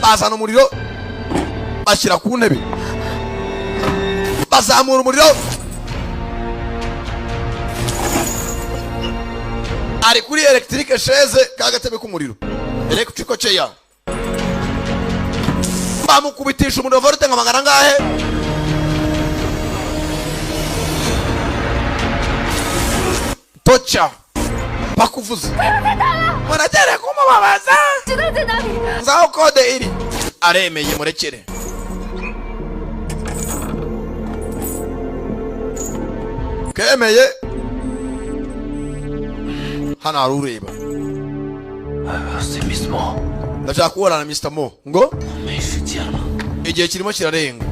A: bazana umuriro bashyira ku ntebe bazamura umuriro ari kuri electric chaise kagatebe k'umuriro electric chair bamukubitisha umuriro volte nka magana ngahe tocha bakuvuze muratere kumubabaza nzaho kode iri aremeye murekere kemeye hano hari ureba
B: c'est Miss Mo.
A: ndashaka kubona na Mr. Mo ngo igihe kirimo kirarenga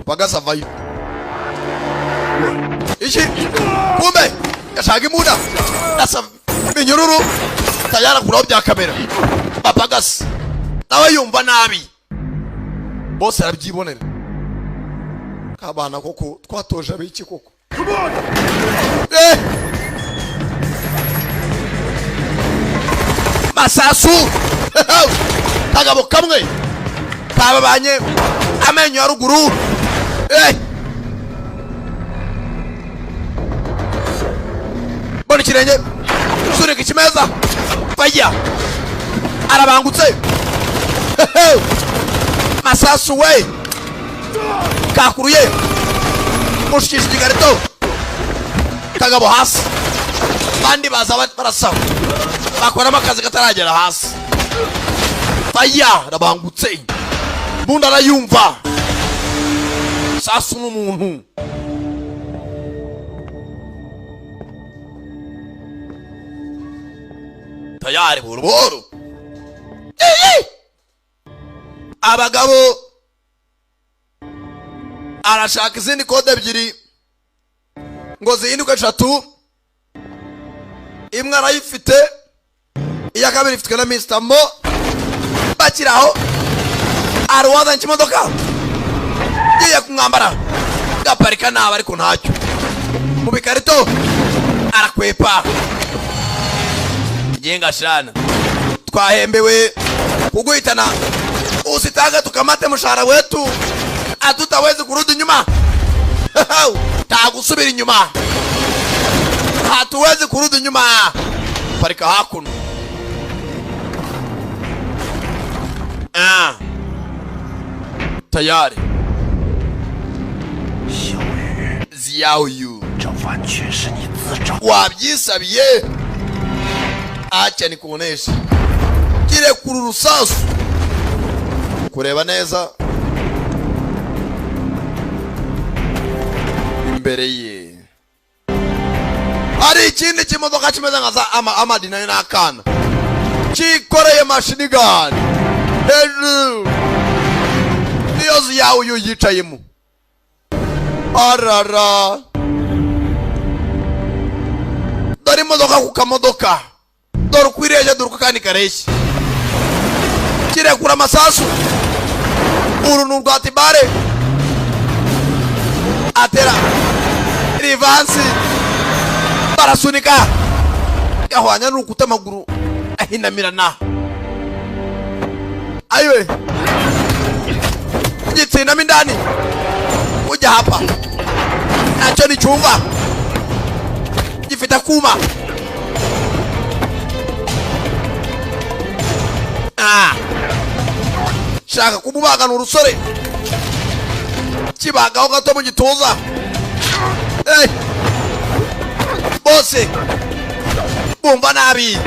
A: bagasavayo iki kumbe yashaka imuda ndasaba ibinyururu tayara kuraho bya kamera babagasa nawe yumva nabi bose arabyibonera kabana koko twatoje abiki koko masasu kagabo kamwe kababanye amenyo ya ruguru bona ikirenge sunika ikimeza bajya arabangutse masasu we kakuruye mushikisha igikarito kagabo hasi bandi baza barasaba bakoramo akazi kataragera hasi bajya arabangutse bunda arayumva sasu n'umuntu tayari buruburu abagabo arashaka izindi kode ebyiri ngo zihinduke 3 imwe arayifite iya kabiri ifitwe na Mr. Mo bakiraho arwaza nkimodoka yiye kumwambara gaparika naba ariko ntacyo mu bikarito arakwepa jenga shana twahembewe kuguhitana usitanga tukamate mshahara wetu hatutawezi kurudi nyuma tagusubira inyuma hatuwezi kurudi nyuma parika hakuno tayari Xiaoyu wabyisabiye acha nikuonesha kile kururusasu kureba neza imbere ye ari ikindi kimodoka kimeze nka amadina n'akana kikoreye machine gun hejuru niyo Xiaoyu yicayemo arara dore imodoka ku kamodoka dore ukwireje dore ukakandi kareshye kirekura amasasu urunu rwatibare atera rivansi barasunika gahwanya n'urukuta amaguru ahinamirana ayiwe gitsinamo indani ujya hapa nacyo nicyumva gifite akuma shaka kumubagana urusore kibagaho gato mu gituza bose bumva nabi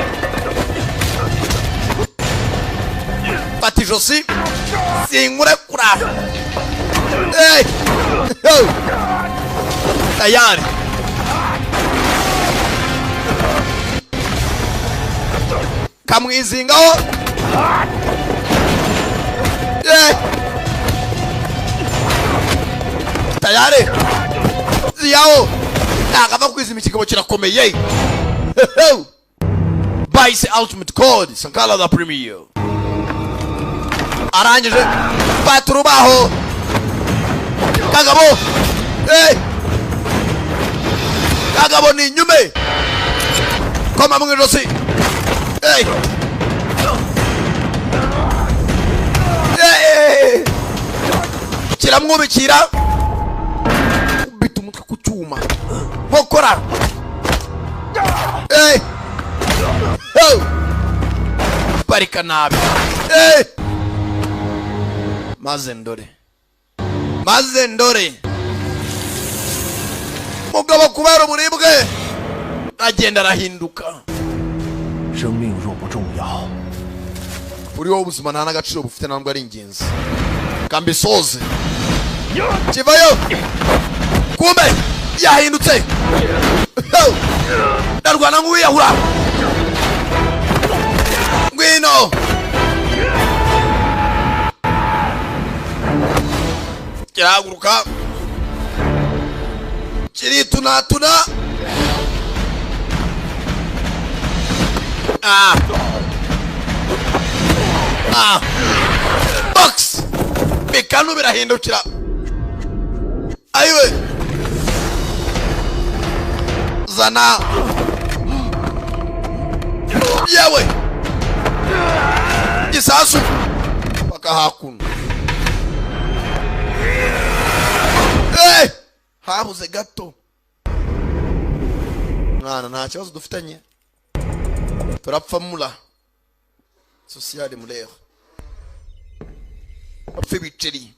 A: fata ijosi sinkurekura tayari kamwizingaho tayari Xiao nakava kwizima ikigabo kirakomeye Vice Ultimate Code Sankara the Premier arangije paturubaho kagabo kagabo ni nyume koma mu ijosi kiramwubikira ubita umutwe ku cyuma nkokora parika nabi maze ndore mugabo kubera uburibwe agenda arahinduka uri wowe ubuzima nta n'agaciro bufite ntabwo ari ingenzi kambisoze kivayo kumbe yahindutse ndarwana nk'uwiyahura kirahaguruka kiritunatuna box bikanu birahindukira ayiwe zana yawe gisasu bakahakuna habuze gato mwana nta kibazo dufitanye turapfa mula sociale mulero apfa ibiceri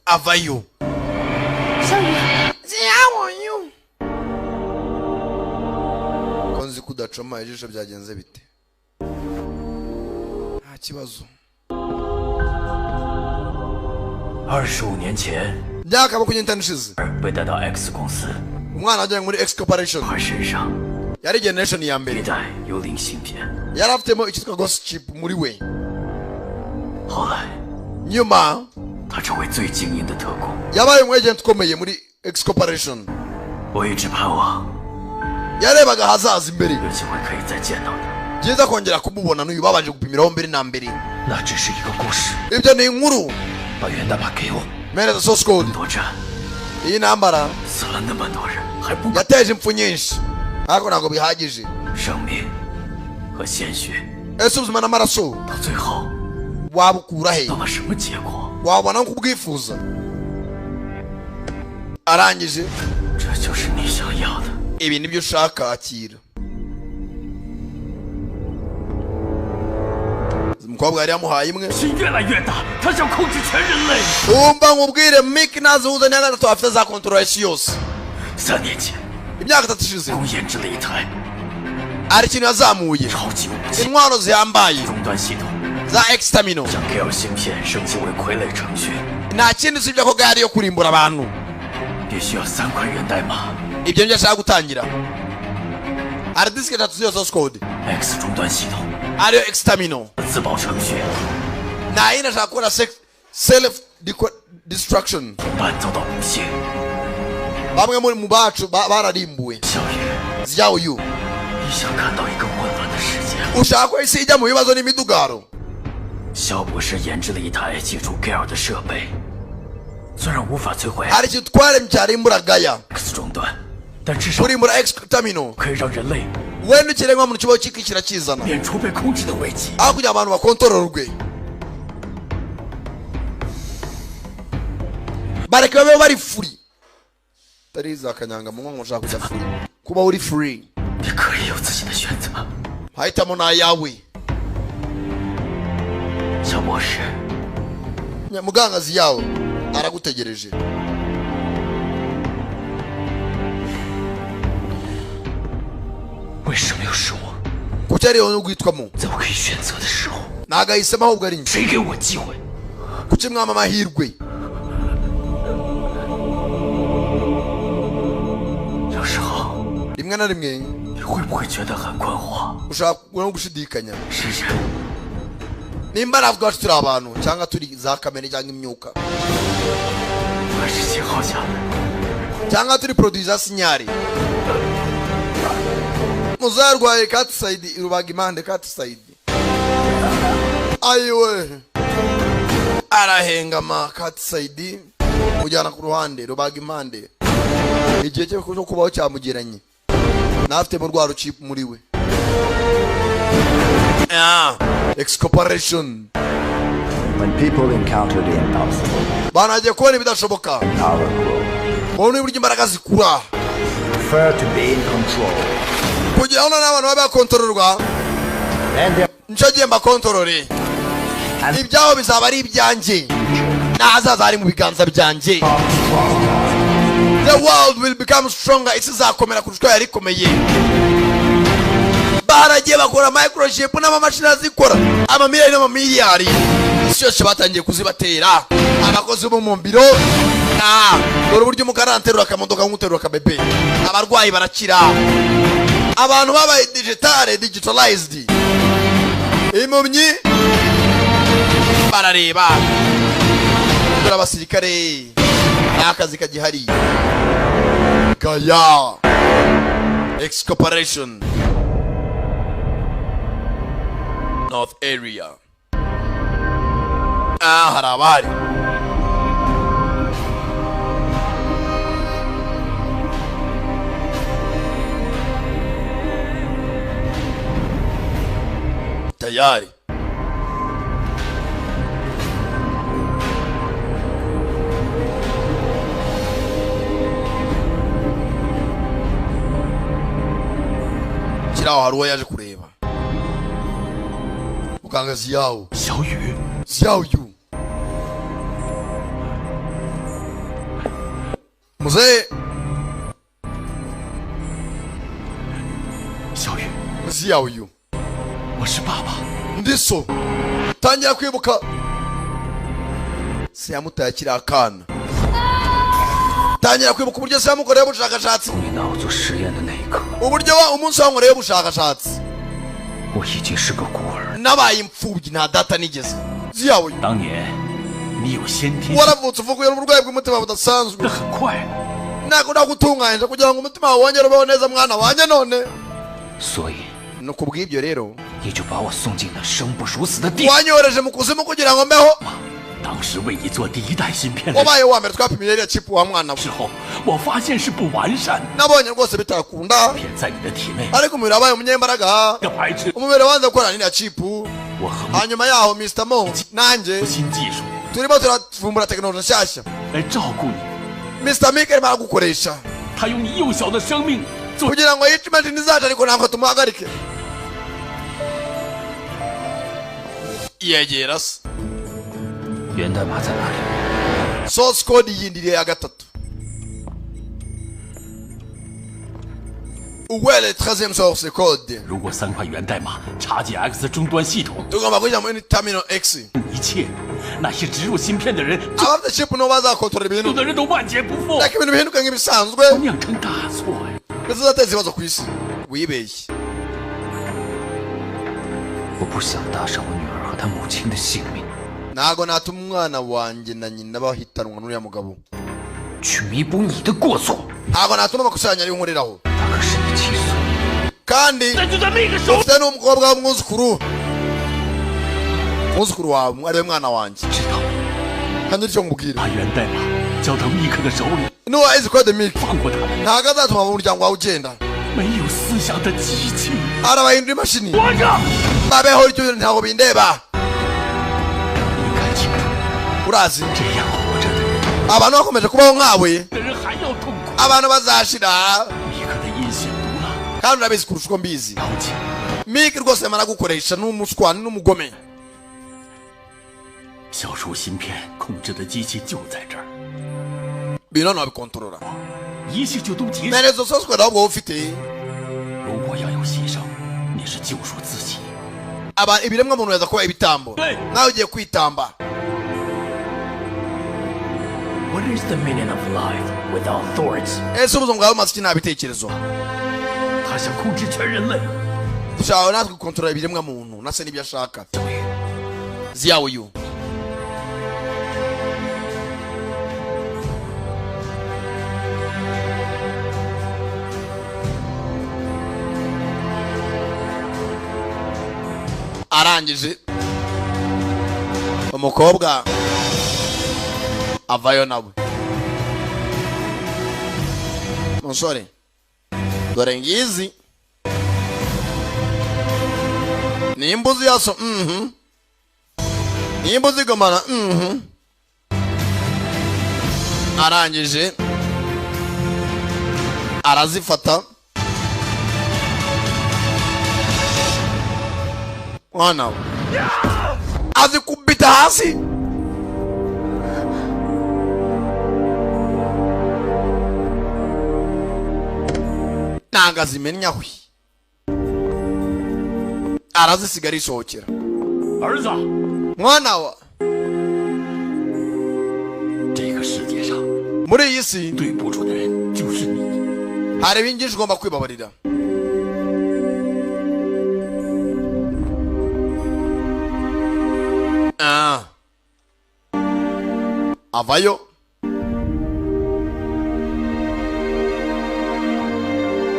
A: avayo ziyabonyu konzi kudacoma ijisho byagenze bite nta kibazo
B: 25年前
A: myaka makumyabiri ishize
B: 被带到 X 公司，
A: umwana wajyanye muri X Corporation
B: 他身上
A: yari generation ya mbere
B: 一代幽灵芯片。
A: yari afitemo icyitwa ghost chip muri we
B: 后来
A: nyuma
B: 他成为最精英的特工。
A: yabaye umu agent ukomeye muri X Corporation
B: 我一直盼望
A: yarebaga hazaza imbere
B: 有机会可以再见到他。
A: byiza kongera kumubona n'uyu babanje gupimiraho mbere na mbere
B: 那只是一个故事。
A: ibyo ni inkuru
B: 把源代码给我。
A: mereza source code
B: 多战
A: iyi ntambara
B: 死了那么多人，还不
A: yateje impfu nyinshi ariko ntabwo bihagije
B: 生命和鲜血，
A: ese ubuzima n'amaraso
B: 到最后
A: wabukura he
B: 到了什么结果？
A: wabona ko ubwifuza arangije
B: 这就是你想要的。
A: ibi nibyo ushaka akira umukobwa yari yamuhaye imwe
B: 心越来越大，他想控制全人类。
A: umva nkubwire Mick nazihuza niya gatatu afite za kontrola isi yose
B: 3年前，
A: imyaka 3 ishize
B: 共研制了一台
A: hari ikintu yazamuye
B: 超级武器
A: intwaro zihambaye
B: 终端系统，
A: za exterminal
B: 将 Gale 芯片升级为傀儡程序，
A: nta kindi usibye ko gari yo kurimbura abantu
B: 必须要3块源代码。
A: ibyo nibyo ashaka gutangira hari disike 3 z'iyo source code
B: X 终端系统
A: ariyo exterminal
B: 自保程序，
A: nta yindi ashaka gukora self destruction
B: 伴遭到不幸。
A: bamwe mu bacu bararimbuwe
B: 小雨，
A: zyayo
B: 你想看到一个混乱的世界？
A: ushaka ko isi ijya mu bibazo n'imidugaro
B: 肖博士研制了一台记住 Gale 的设备，虽然无法摧毁
A: hari ikintu twaremye cyarimbura gaya
B: X 终端，但至少
A: kurimbura exterminal
B: 可以让人类
A: wenda ikiremwamuntu kibaho kikishyira kizana
B: 免除被控制的危机。
A: aho kugira abantu bakontororwe bareke babe bari free tariza akanyanga mu nko ushaka kujya free kuba uri free
B: 你可以有自己的选择。
A: mahitamo ni ayawe
B: 肖博士，
A: mugangazi yawe aragutegereje
B: 为什么又是我？
A: kuki ariyo n'ugwitwamo
B: 在我可以选择的时候，
A: ntago ahisemo ahubwo ari njye
B: 谁给我机会？
A: kuki mwama amahirwe
B: 有时候
A: rimwe na rimwe
B: 你会不会觉得很困惑？
A: ushaka no gushidikanya
B: 是人，
A: nimba navuga wacu turi abantu cyangwa turi za kamere cyangwa imyuka
B: 还是信号下的？
A: cyangwa turi produit za sinyari muzarwaye cat side irubaga impande cat side ayiwe arahengama cat side mujyana ku ruhande rubaga impande igihe cyo kubaho cyamugiranye nafite mu rwaro chip muri we X Corporation.
K: When people encounter the impossible,
A: banagiye kubona ibidashoboka
K: power grows.
A: babona uburyo imbaraga zikura
K: Prefer to be in control.
A: kugira ngo n'abantu babe bakontororwa nicyo gihe mbakontorore ibyaho bizaba ari ibyanjye n'ahazaza hari mu biganza byanjye. The world will become stronger. Isi izakomera kurusha uko yari ikomeye. Baragiye bakora microchip n'amamashini azikora amamiliyari n'amamiliyari. Isi yose batangiye kuzibatera abakozi bo mu biro. Dore uburyo umukara anterura akamodoka nk'uterura akabebe. Abarwayi barakira. Abantu babaye digitalized. Impumyi barareba. Dore abasirikare akazi kagihari. Gaya X Corporation North Area. Harabari tayari. Kiraho hari uwo yaje kureba. Muganga Xiao. Xiao Yu. Mzee. Xiao Yu.
B: 我是爸爸。
A: Ndiso. Tangira kwibuka. Se yamutaye akiri akana. Tangira kwibuka uburyo se yamukoreye ubushakashatsi. Uburyo umunsi wankoreye ubushakashatsi.
B: 我已经是个孤儿。
A: Nabaye imfubyi nta data nigeze. Xiao Yu.
B: 当年你有先天。
A: Waravutse uvuye mu burwayi bw'umutima budasanzwe.
B: 很快。
A: Nako ndagutunganya kugira ngo umutima wawe wongere ubeho neza mwana wanjye none.
B: 所以
A: no kubw'ibyo rero
B: 你就把我送进了生不如死的地。
A: wanyohereje mu kuzimu kugira ngo mbeho.
B: 当时为你做第一代芯片。
A: wabaye wa mbere twapimiye iriya chip wa mwana we.
B: 之后我发现是不完善。
A: nabonye rwose bitakunda.
B: 片在你的体内。
A: ariko umubiri wabaye umunyembaraga.
B: 要排斥。
A: umubiri wanze gukora n'iriya chip.
B: 我和
A: hanyuma yaho Mr. Mo nanjye
B: 新技术
A: turimo turavumbura tekinoloji nshyashya
B: 来照顾你。
A: Mr. Mike arimo aragukoresha.
B: 他用你幼小的生命
A: kugira ngo yice imashini zacu ariko ntabwo tumuhagarike. yegera se.
B: 源代码在哪里
A: source code yindiriye ya gatatu. Uwele 13e source code.
B: 如果3块源代码插进 X 终端系统，
A: tugomba kujya muri terminal X.
B: 一切那些植入芯片的人，
A: abafite chip no bazakontorora ibintu.
B: 有的人都万劫不复，
A: ariko ibintu bihinduka nk'ibisanzwe.
B: 酿成大错呀！
A: bizateza ibibazo ku isi. wibeshye.
B: 我不想搭上我女儿和她母亲的性命。
A: ntago natuma umwana wanjye na nyina bahitanwa n'uriya mugabo.
B: 去弥补你的过错。
A: ntago natuma amakosa yanjye arihuriraho.
B: 他可是你7岁。
A: kandi ufite n'umukobwa w'umwuzukuru. umwuzukuru wawe ariwe mwana wanjye.
B: 知道。
A: kandi icyo nkubwira.
B: 把源代码交到密克的手里。
A: nuwa izi code Mike.
B: 放过他们。
A: ntago azatuma mu muryango wawe ugenda.
B: 没有思想的机器。
A: arabahindura imashini.
B: 活着。
A: babeho icyo bintu ntago bindeba.
B: 应该清楚。
A: urazi.
B: 这样活着的人。
A: abantu bakomeje kubaho nkawe.
B: 的人还要痛苦。
A: abantu bazashira.
B: 密克的阴险毒辣。
A: kandi urabizi kurusha uko mbizi.
B: 了解。
A: Mike rwose yamara gukoresha n'umushwani n'umugome.
B: 小鼠芯片控制的机器就在这儿。
A: bintu hano babikontorora.
B: 一切就都结束。
A: neza source code ahubwo ufite.
B: 如果要有牺牲，你是救赎自己。
A: ibiremwa muntu yaza kuba ibitambo. nawe ugiye kwitamba.
B: What is the meaning of life without thoughts?
A: ese ubuzima bwawe bumaze iki nta bitekerezo.
B: 他想控制全人类。
A: dushaka natwe gukontorora ibiremwa muntu nase n'ibyo ashaka. Xiao Yu. arangije umukobwa avayo nawe. musore dore ngizi nimbuzi yaso. nimbuzi gomana. arangije arazifata. mwana we azikubita hasi. nanga zimenya hwi. arazisigara isohokera.
B: 儿子，
A: mwana wa
B: 这个世界上
A: muri iyi si
B: 对不住的人就是你。
A: hari ibingishi ugomba kwibabarira. avayo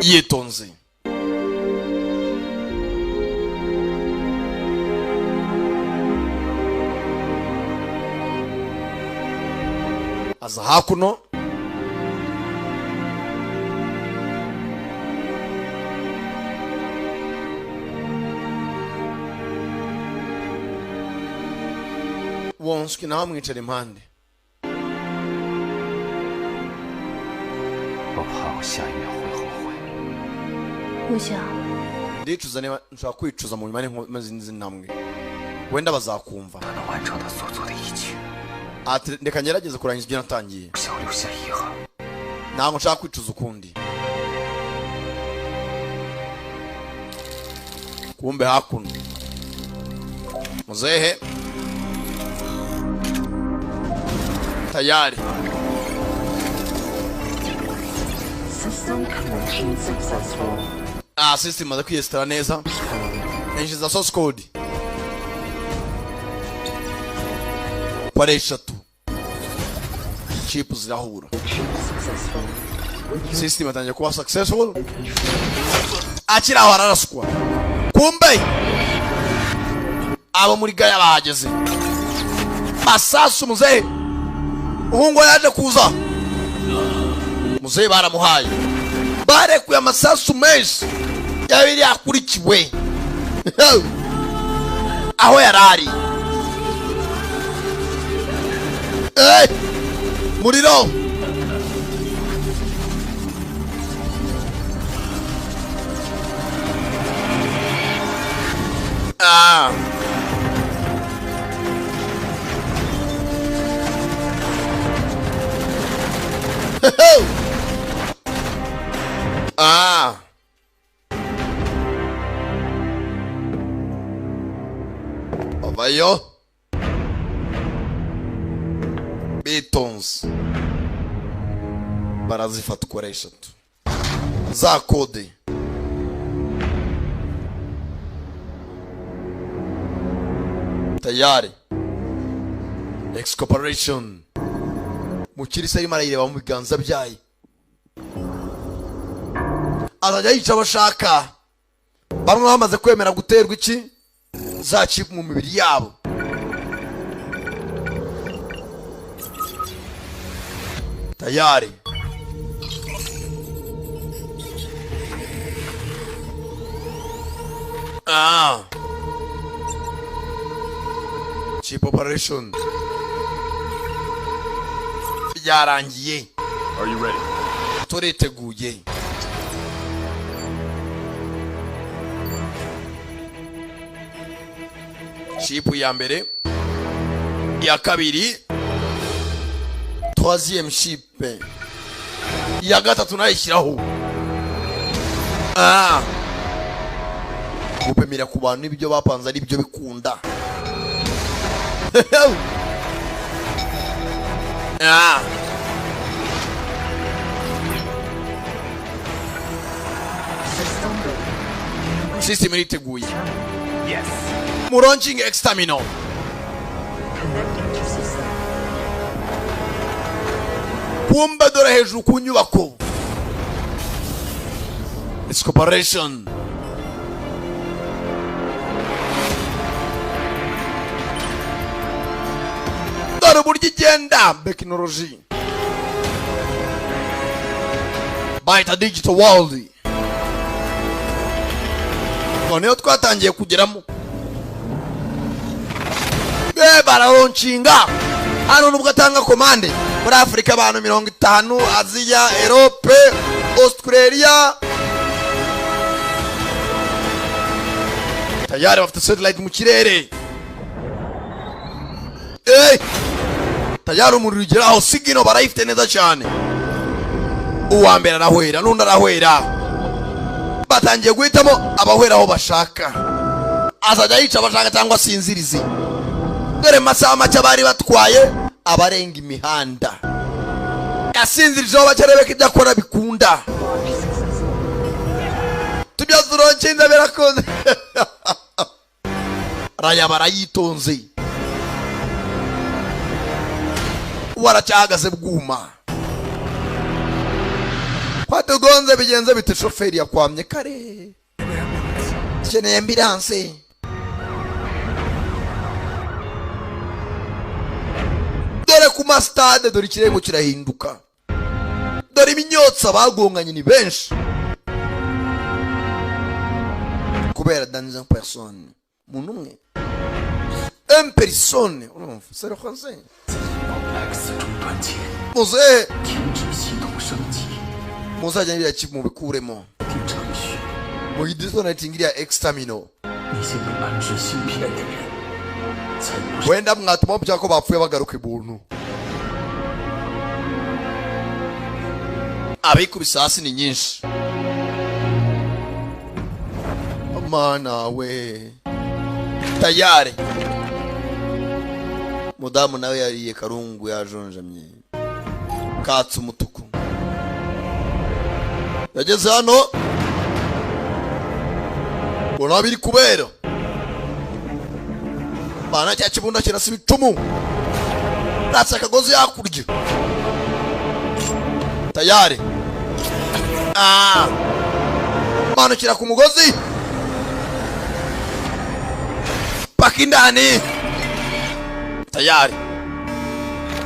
A: yitonze. Aza hakuno Wonski nawe mwicara impande. Ndicuza niba nshaka kwicuza mu nyuma n'inkomazi namwe. Wenda bazakumva. Ati ndeka ngerageze kurangiza ibyo natangiye. Ntabwo nshaka kwicuza ukundi. Kumbe hakuno muzehe tayari.
R: System connection successful.
A: System aza kwiyesitara neza. Yinjiza source code. Pare 3. Chip zirahura. System atangiye kuba successful. Akira wararasukwa. Kumbe abo muri gaya bahageze. Masasu muzehe. Uhungo yaje kuza. Muzehe baramuhaye. Barekuye amasasu menshi. Yabiri akurikiwe. Aho yarari. Muriro. Ovayo. Bitons. Barazifata uko ari 3. Za kode. Tayari. Excorporation. Mukirisa arimo arayireba mu biganza byayo. Azajya yica abashaka. Bamwe bamaze kwemera guterwa iki? Za chip mu mibiri yabo. Tayari. Chip operation. Byarangiye.
J: Are you ready?
A: Turiteguye. Chip ya mbere. Ya kabiri. Troisième chip. Ya gatatu nayishyiraho. Gupemira ku bantu ibyo bapanze ari byo bikunda. System iriteguye.
J: Yes.
A: Launching exterminal.
R: Connecting to system.
A: Kumba dore hejuru ku nyubako. It's corporation. Dore buryo igenda technology. Byte digital world. Noneho twatangiye kugeramo. Baralonchinga. Hano nubwo atanga komande. Muri Afrika abantu 50, Aziya, Europe, Australia. Tayari bafite satellite mu kirere. Tayari umuriro ugeraho sigino barayifite neza cyane. Uwa mbere arahwera n'undi arahwera. Batangiye guhitamo abahwera aho bashaka. Azajya yica abashaka cyangwa sinzirizi. Dore masaha make bari batwaye abarenga imihanda. Gasinzirijeho bakerebeka ibyo akora bikunda. Tubyazuronkinda birakonze. Raya barayitonze. Waracyahagaze bwuma. Patugonze bigenze bite shoferi yakwamye kare. Keneye ambulance. Dore ku mastade dore ikirengo kirahinduka. Dore iminyotsa bagonganye ni benshi. Kubera dans une personne. Mon nom est une personne. C'est le français. Mose. Mose ajya ngira chip mu bikuremo. Mu gidizo na tingira extermino. Wenda mwatuma byako bapfuye bagaruka ibuntu. Abikubisa hasi ni nyinshi. Mana we. Tayari. Mudamu nawe yariye karungu yajonjamye. Katsu umutuku. Yageze hano. Bona biri kubera. Bana cya kibunda kirasa ibitumu. Ratsa kagozi yakurya. Tayari. Mano kira ku mugozi. Pakindani. Tayari.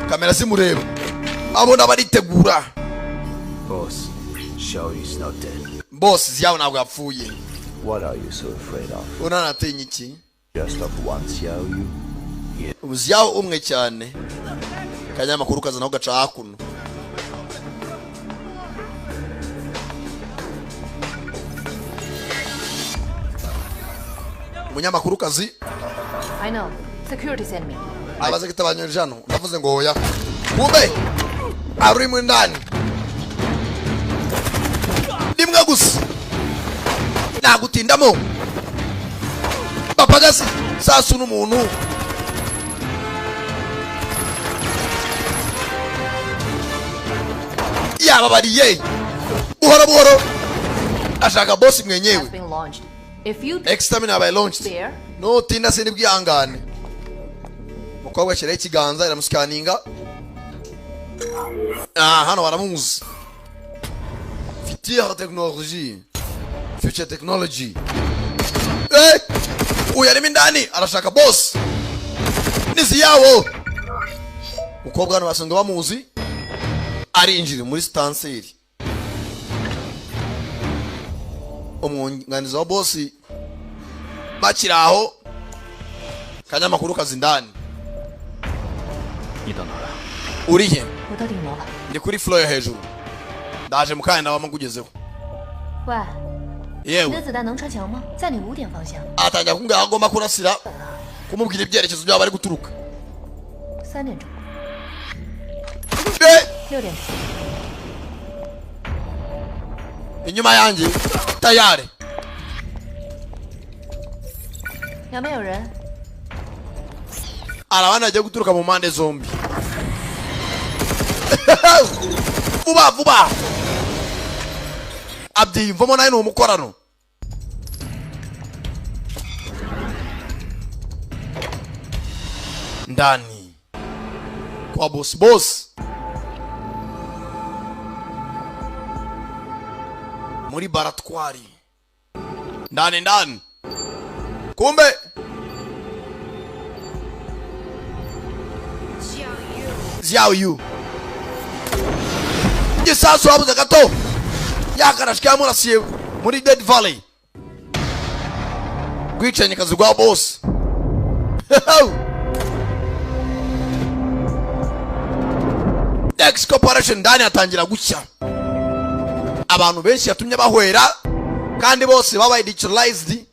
A: Kamera zimureba. Abona baritegura.
B: Boss, Xiao is not dead.
A: Boss Xiao ntabwo yapfuye.
F: What are you so afraid of?
A: Unanatinya iki?
F: Just of one Xiao Yu?
A: Yeah. Xiao umwe cyane. Kanyamakuru kazana gaca hakuno. Munyamakuru kazi.
N: I know. Security sent me.
A: Abaze kitabanyurije hano. Ndavuze ngo oya. Kumbe. Ari mu ndani. Dimwe gusa. Nagutindamo. Papagasi sasu n'umuntu. Yababariye. Buhoro buhoro. Ashaka boss mwenyewe. Extermina by launched. No tinda sindi bwihangane. Mukobwa shira ikiganza iramusikaninga. Hano baramuzi. Future technology. Uyu arimo indani arashaka boss. Nizi yawo. Mukobwa hano basanzwe bamuzi. Arinjira muri stanseri. Umwunganizi wa boss bakiraho. Kanyamakuru kazi ndani. Urihe? Ndi kuri floor yo hejuru. Ndaje mukanya nawe amukugezeho.
N: 喂，
A: yewe
N: 你的子弹能穿墙吗？在你5点方向。
A: Atangira kumbwira agomba kurasira kumubwira ibyerekezo byabo bari guturuka.
N: 3点钟。 6点。
A: Inyuma yanjye tayari.
N: 两边有人。
A: Arabana agiye guturuka mu mpande zombi. Vuba vuba. Abdi mvomo naye n'umukorano. Ndani kwa boss. Muri baratwari. Ndani. Kumbe. Xiao Yu. Gisasu abuze gato. Yakarashika murasiye muri Dead Valley. Gwicanye kazi gwa boss. Dex Corporation ndani atangira gucya. Abantu benshi yatumye bahwera kandi bose babaye digitalized.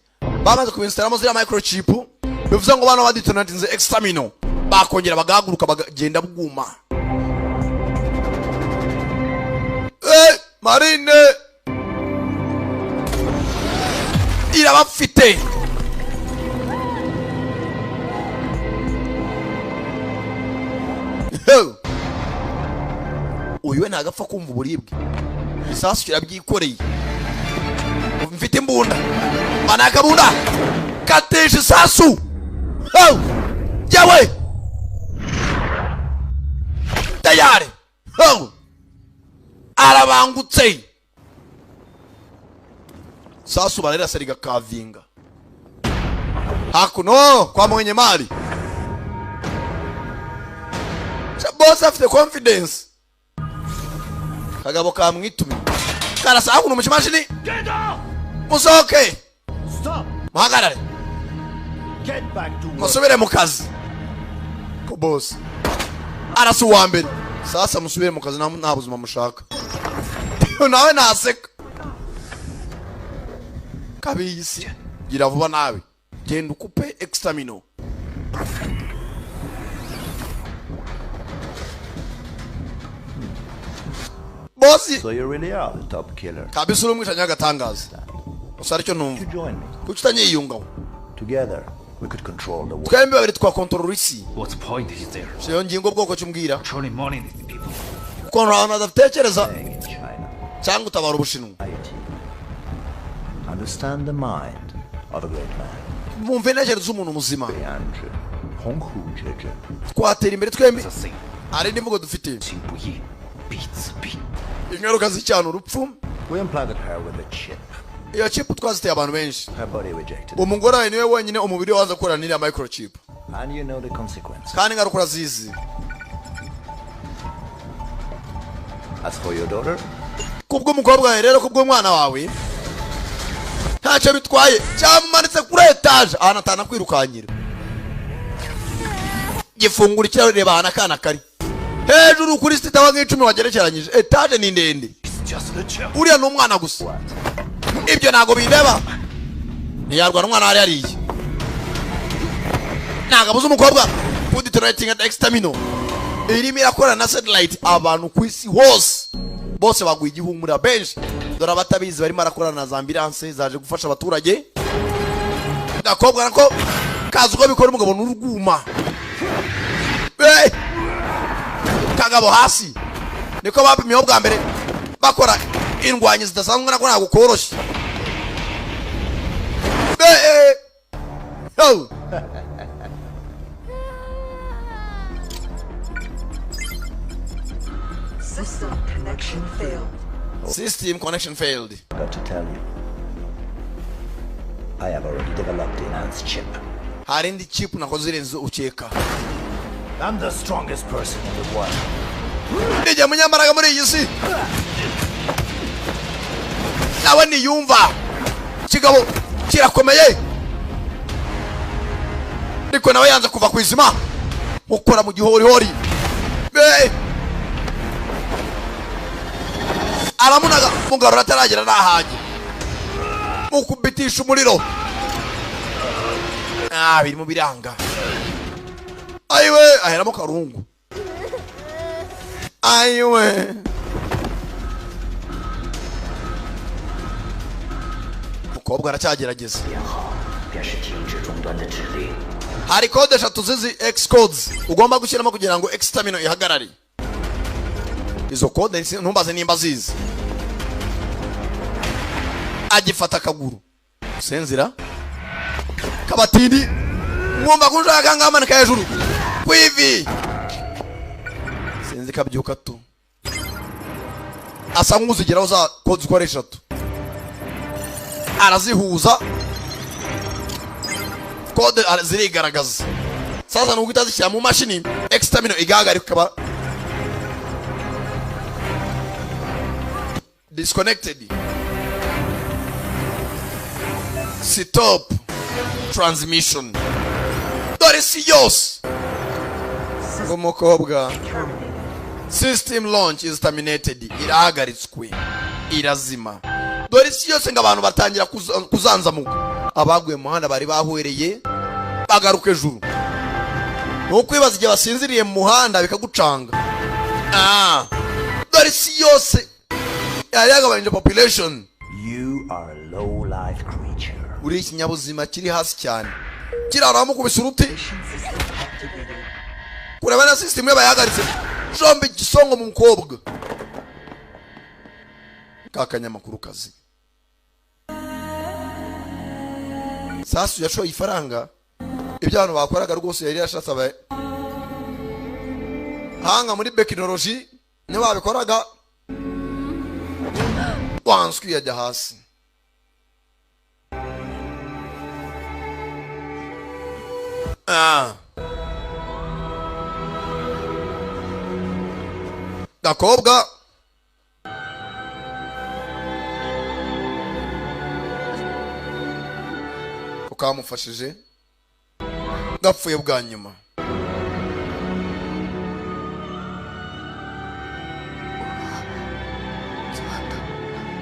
A: Bamaze kubinstalamo zira microchip. Bivuze ngo bano baditonatinze extermino. Bakongera bagahaguruka bagenda buguma. Marine irabafite. Uyu ntagapfa kumva uburibwe. Isasu kirabyikoreye. Mfite imbunda. Manakabunda. Katesha isasu. Yawe. Tayari. Arabangutse. sasu barera seriga kavinga hakuno kwa mwenye mali boss afite confidence kagabo kamwitumi karasa hakuno mu kimashini musoke
L: Stop.
A: muhagarare
L: Get back to work.
A: musubire mu kazi ko boss arasa uwa mbere sasa musubire mu kazi nta buzima mushaka nawe naseka kabisi gira vuba nawe genda ukupe extamino bosi
M: So you really are the top killer.
A: kabisa uri umwicanyi w'agatangaza usari cyo numva kuki utanyiyungaho
M: Together we could control the world.
A: twembi babiri twakontorora isi
B: What point is there?
A: siyo ngingo bwoko cyumbwira
B: Controlling money in the people.
A: kontorora abantu badatekereza cyangwa utabara ubushinwa
M: Understand the mind of a great man.
A: bumve intekerezo z'umuntu muzima twatera imbere twembi ari indi mvugo dufite ingaruka z'icyana urupfu
M: We implanted her with a chip.
A: iyo chip twaziteye abantu benshi
M: Her body rejected.
A: umugore wawe niwe wenyine umubiri waza gukora n'iriya microchip
M: And you know the consequence.
A: kandi ingaruka urazizi
M: As for your daughter,
A: kubw'umukobwa wawe rero kubw'umwana wawe ntacyo bitwaye cyamumanitse kuri etaje ahantu atana kwirukanyira gifungura ikirahure reba ahantu akana kari hejuru kuri sitaba nk'icumi wagerekeranyije etaje ni ndende uriya ni umwana gusa ibyo ntabwo bindeba ntiyarwara umwana wari yariye ntabwo abuze umukobwa put it rating at extamino irimo irakorana na satellite abantu ku isi hose bose baguye igihumura benshi dore abatabizi barimo arakorana na za ambulance zaje gufasha abaturage gakobwa nako kazi uko bikora umugabo n'uruguma kagabo hasi niko bapimiyeho bwa mbere bakora indwanyi zidasanzwe nako ntabwo koroshye
R: System connection failed.
A: System connection failed.
M: got to tell you, I have already developed the enhanced chip.
A: hari indi chip nakoze irenze ukeka
M: I'm the strongest person in the world.
A: nijya munyambaraga muri iyi si nawe niyumva kigabo kirakomeye ariko nawe yanze kuva ku izima ukora mu gihorihori aramunaga mugarura ataragera n'ahanye mukubitisha umuriro birimo biranga ayiwe aheramo karungu ayiwe mukobwa aracyagerageza hari kode eshatu zizi X codes ugomba gushyiramo kugira ngo extamino ihagarare izo kode ntumbaze nimba zizi agifata akaguru senzira kabatindi mwumva kunjaka ngamanika hejuru kwivi sinzi kabyuka tu asa nk'uzigeraho za kode zikora eshatu arazihuza kode zirigaragaza sasa nuko utazishyira mu mashini extamino igahagarika ikaba disconnected. Stop transmission. Dore si yose umukobwa system launch is terminated, irahagaritswe irazima. Dore si yose ng'abantu batangira kuzanzamuka, abaguye mu muhanda bari bahwereye bagaruka ejuru. Nukwibaza igihe basinziriye mu muhanda bikagucanga. Dore si yose yagabanyije population.
M: You are a low life creature.
A: Uri ikinyabuzima kiri hasi cyane, kiraramo kubisa uruti. Kurabana system yabayagaritse jombe gisongo mu mukobwa kakanyamakuru kazi. Sasu yashoye ifaranga ibyo abantu bakoraga rwose yari yashatse abaye hanga muri technology ne babikoraga wanswi yajya hasi. gakobwa ukamufashije gapfuye bwa nyuma.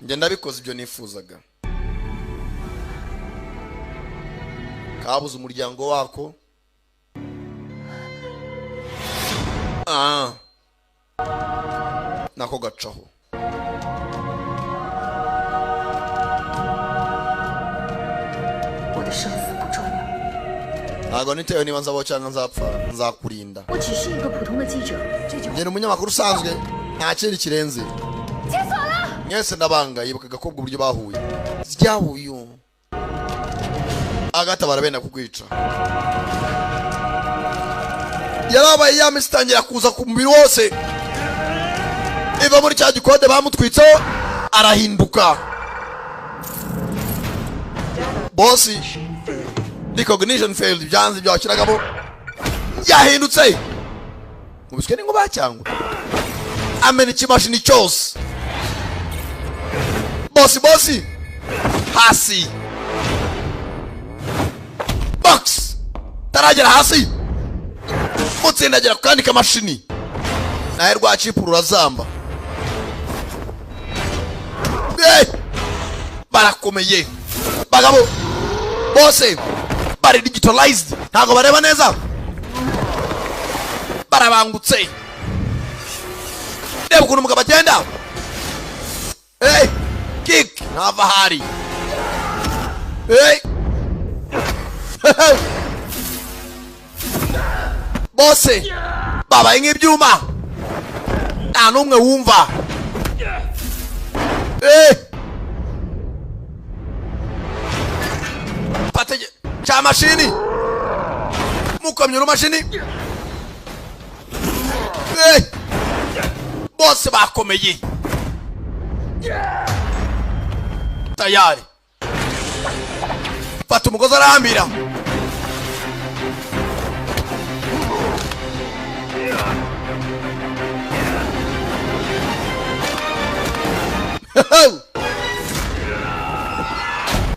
A: Njye ndabikoze ibyo nifuzaga. Kabuze umuryango wako. Nako gacaho. Ntabwo nitewe niba nzabaho cyangwa nzapfa, nzakurinda. Njye ni umunyamakuru usanzwe, nta kindi kirenze. Mwese ndabanga yibuka gakobwa uburyo bahuye. Zyahuye. Agatabara benda kugwica. Yarabaye yamistangira kuza ku mubiri wose. Iva muri cya gikode bamutwitseho arahinduka. Bossi recognition failed byanze byakiragamo. Yahindutse. Mubiswe ni ngo bacyangwa. Amena ikimashini cyose. Bossi hasi. Box taragera hasi. Mutsindagera kandi kamashini. Naye rwacipu rurazamba. Barakomeye. Bagabo. Bose bari digitalized. Ntago bareba neza. Barabangutse. Reba ukuntu umugabo agenda. Kick ntava hari. Bose babaye nk'ibyuma. Nta n'umwe wumva. Patege cha mashini. Mukomye mashini. Bose bakomeye. Tayari. Fata umugozi arahambira.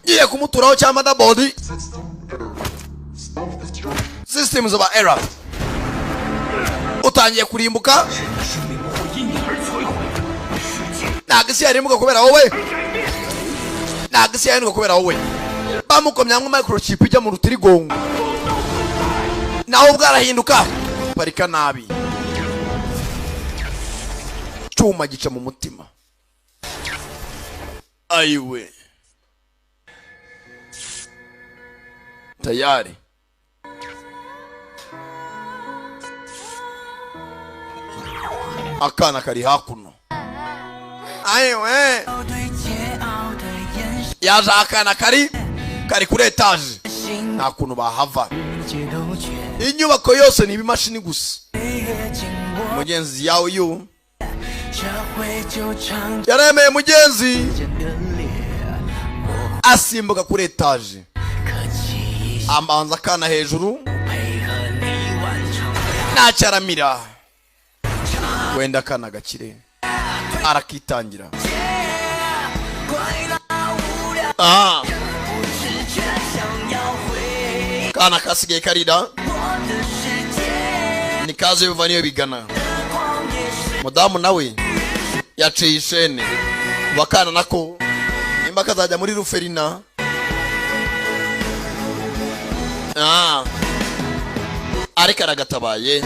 A: Niye kumuturaho cya motherboard. Systems of error. Utangiye kurimbuka. Nagisi yarimuka kubera wowe. Nagisi yarimuka kubera wowe. Bamukomya nko microchip ijya mu rutirigongo. Naho bwarahinduka. Parika nabi. Cyuma gica mu mutima. Aiwe. Tayari. Akana kari hakuno. Aiwe. Yaje akana kari kuri etage. Nta kuntu bahava. Inyubako yose ni ibimashini gusa. Mugenzi yawe yu. Yaremeye mugenzi. Asimbuka kuri etage. Ambanza kana hejuru. Nacaramira. Wenda kana gakire. Arakitangira. Kana kasigaye karida. Ni kaze bivaniye bigana. Mudamu nawe yaciye ishene. Bakana nako imba kazajya muri ruferina. Ariko aragatabaye.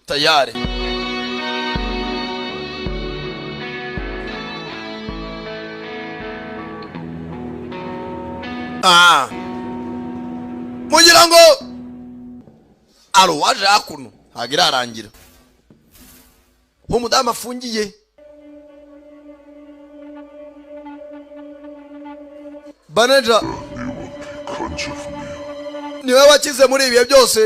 A: Tayari. Mugira ngo aro waje hakuno hagira arangira. Umudamu afungiye. Baneja niwe wakize muri ibihe byose.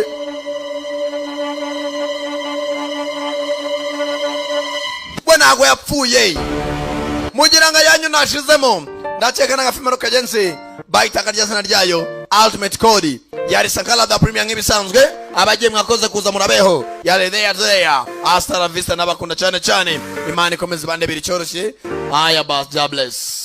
A: We ntago yapfuye. mugira ngo yanyu nashizemo ndakeka n'agafilme kagenzi bayitaka rya zina ryayo Ultimate Code yari Sankara da Premier nk'ibisanzwe abagiye mwakoze kuza murabeho yari there hasta la vista n'abakunda cyane cyane Imana ikomeze bande biri cyoroshye aya bas jobless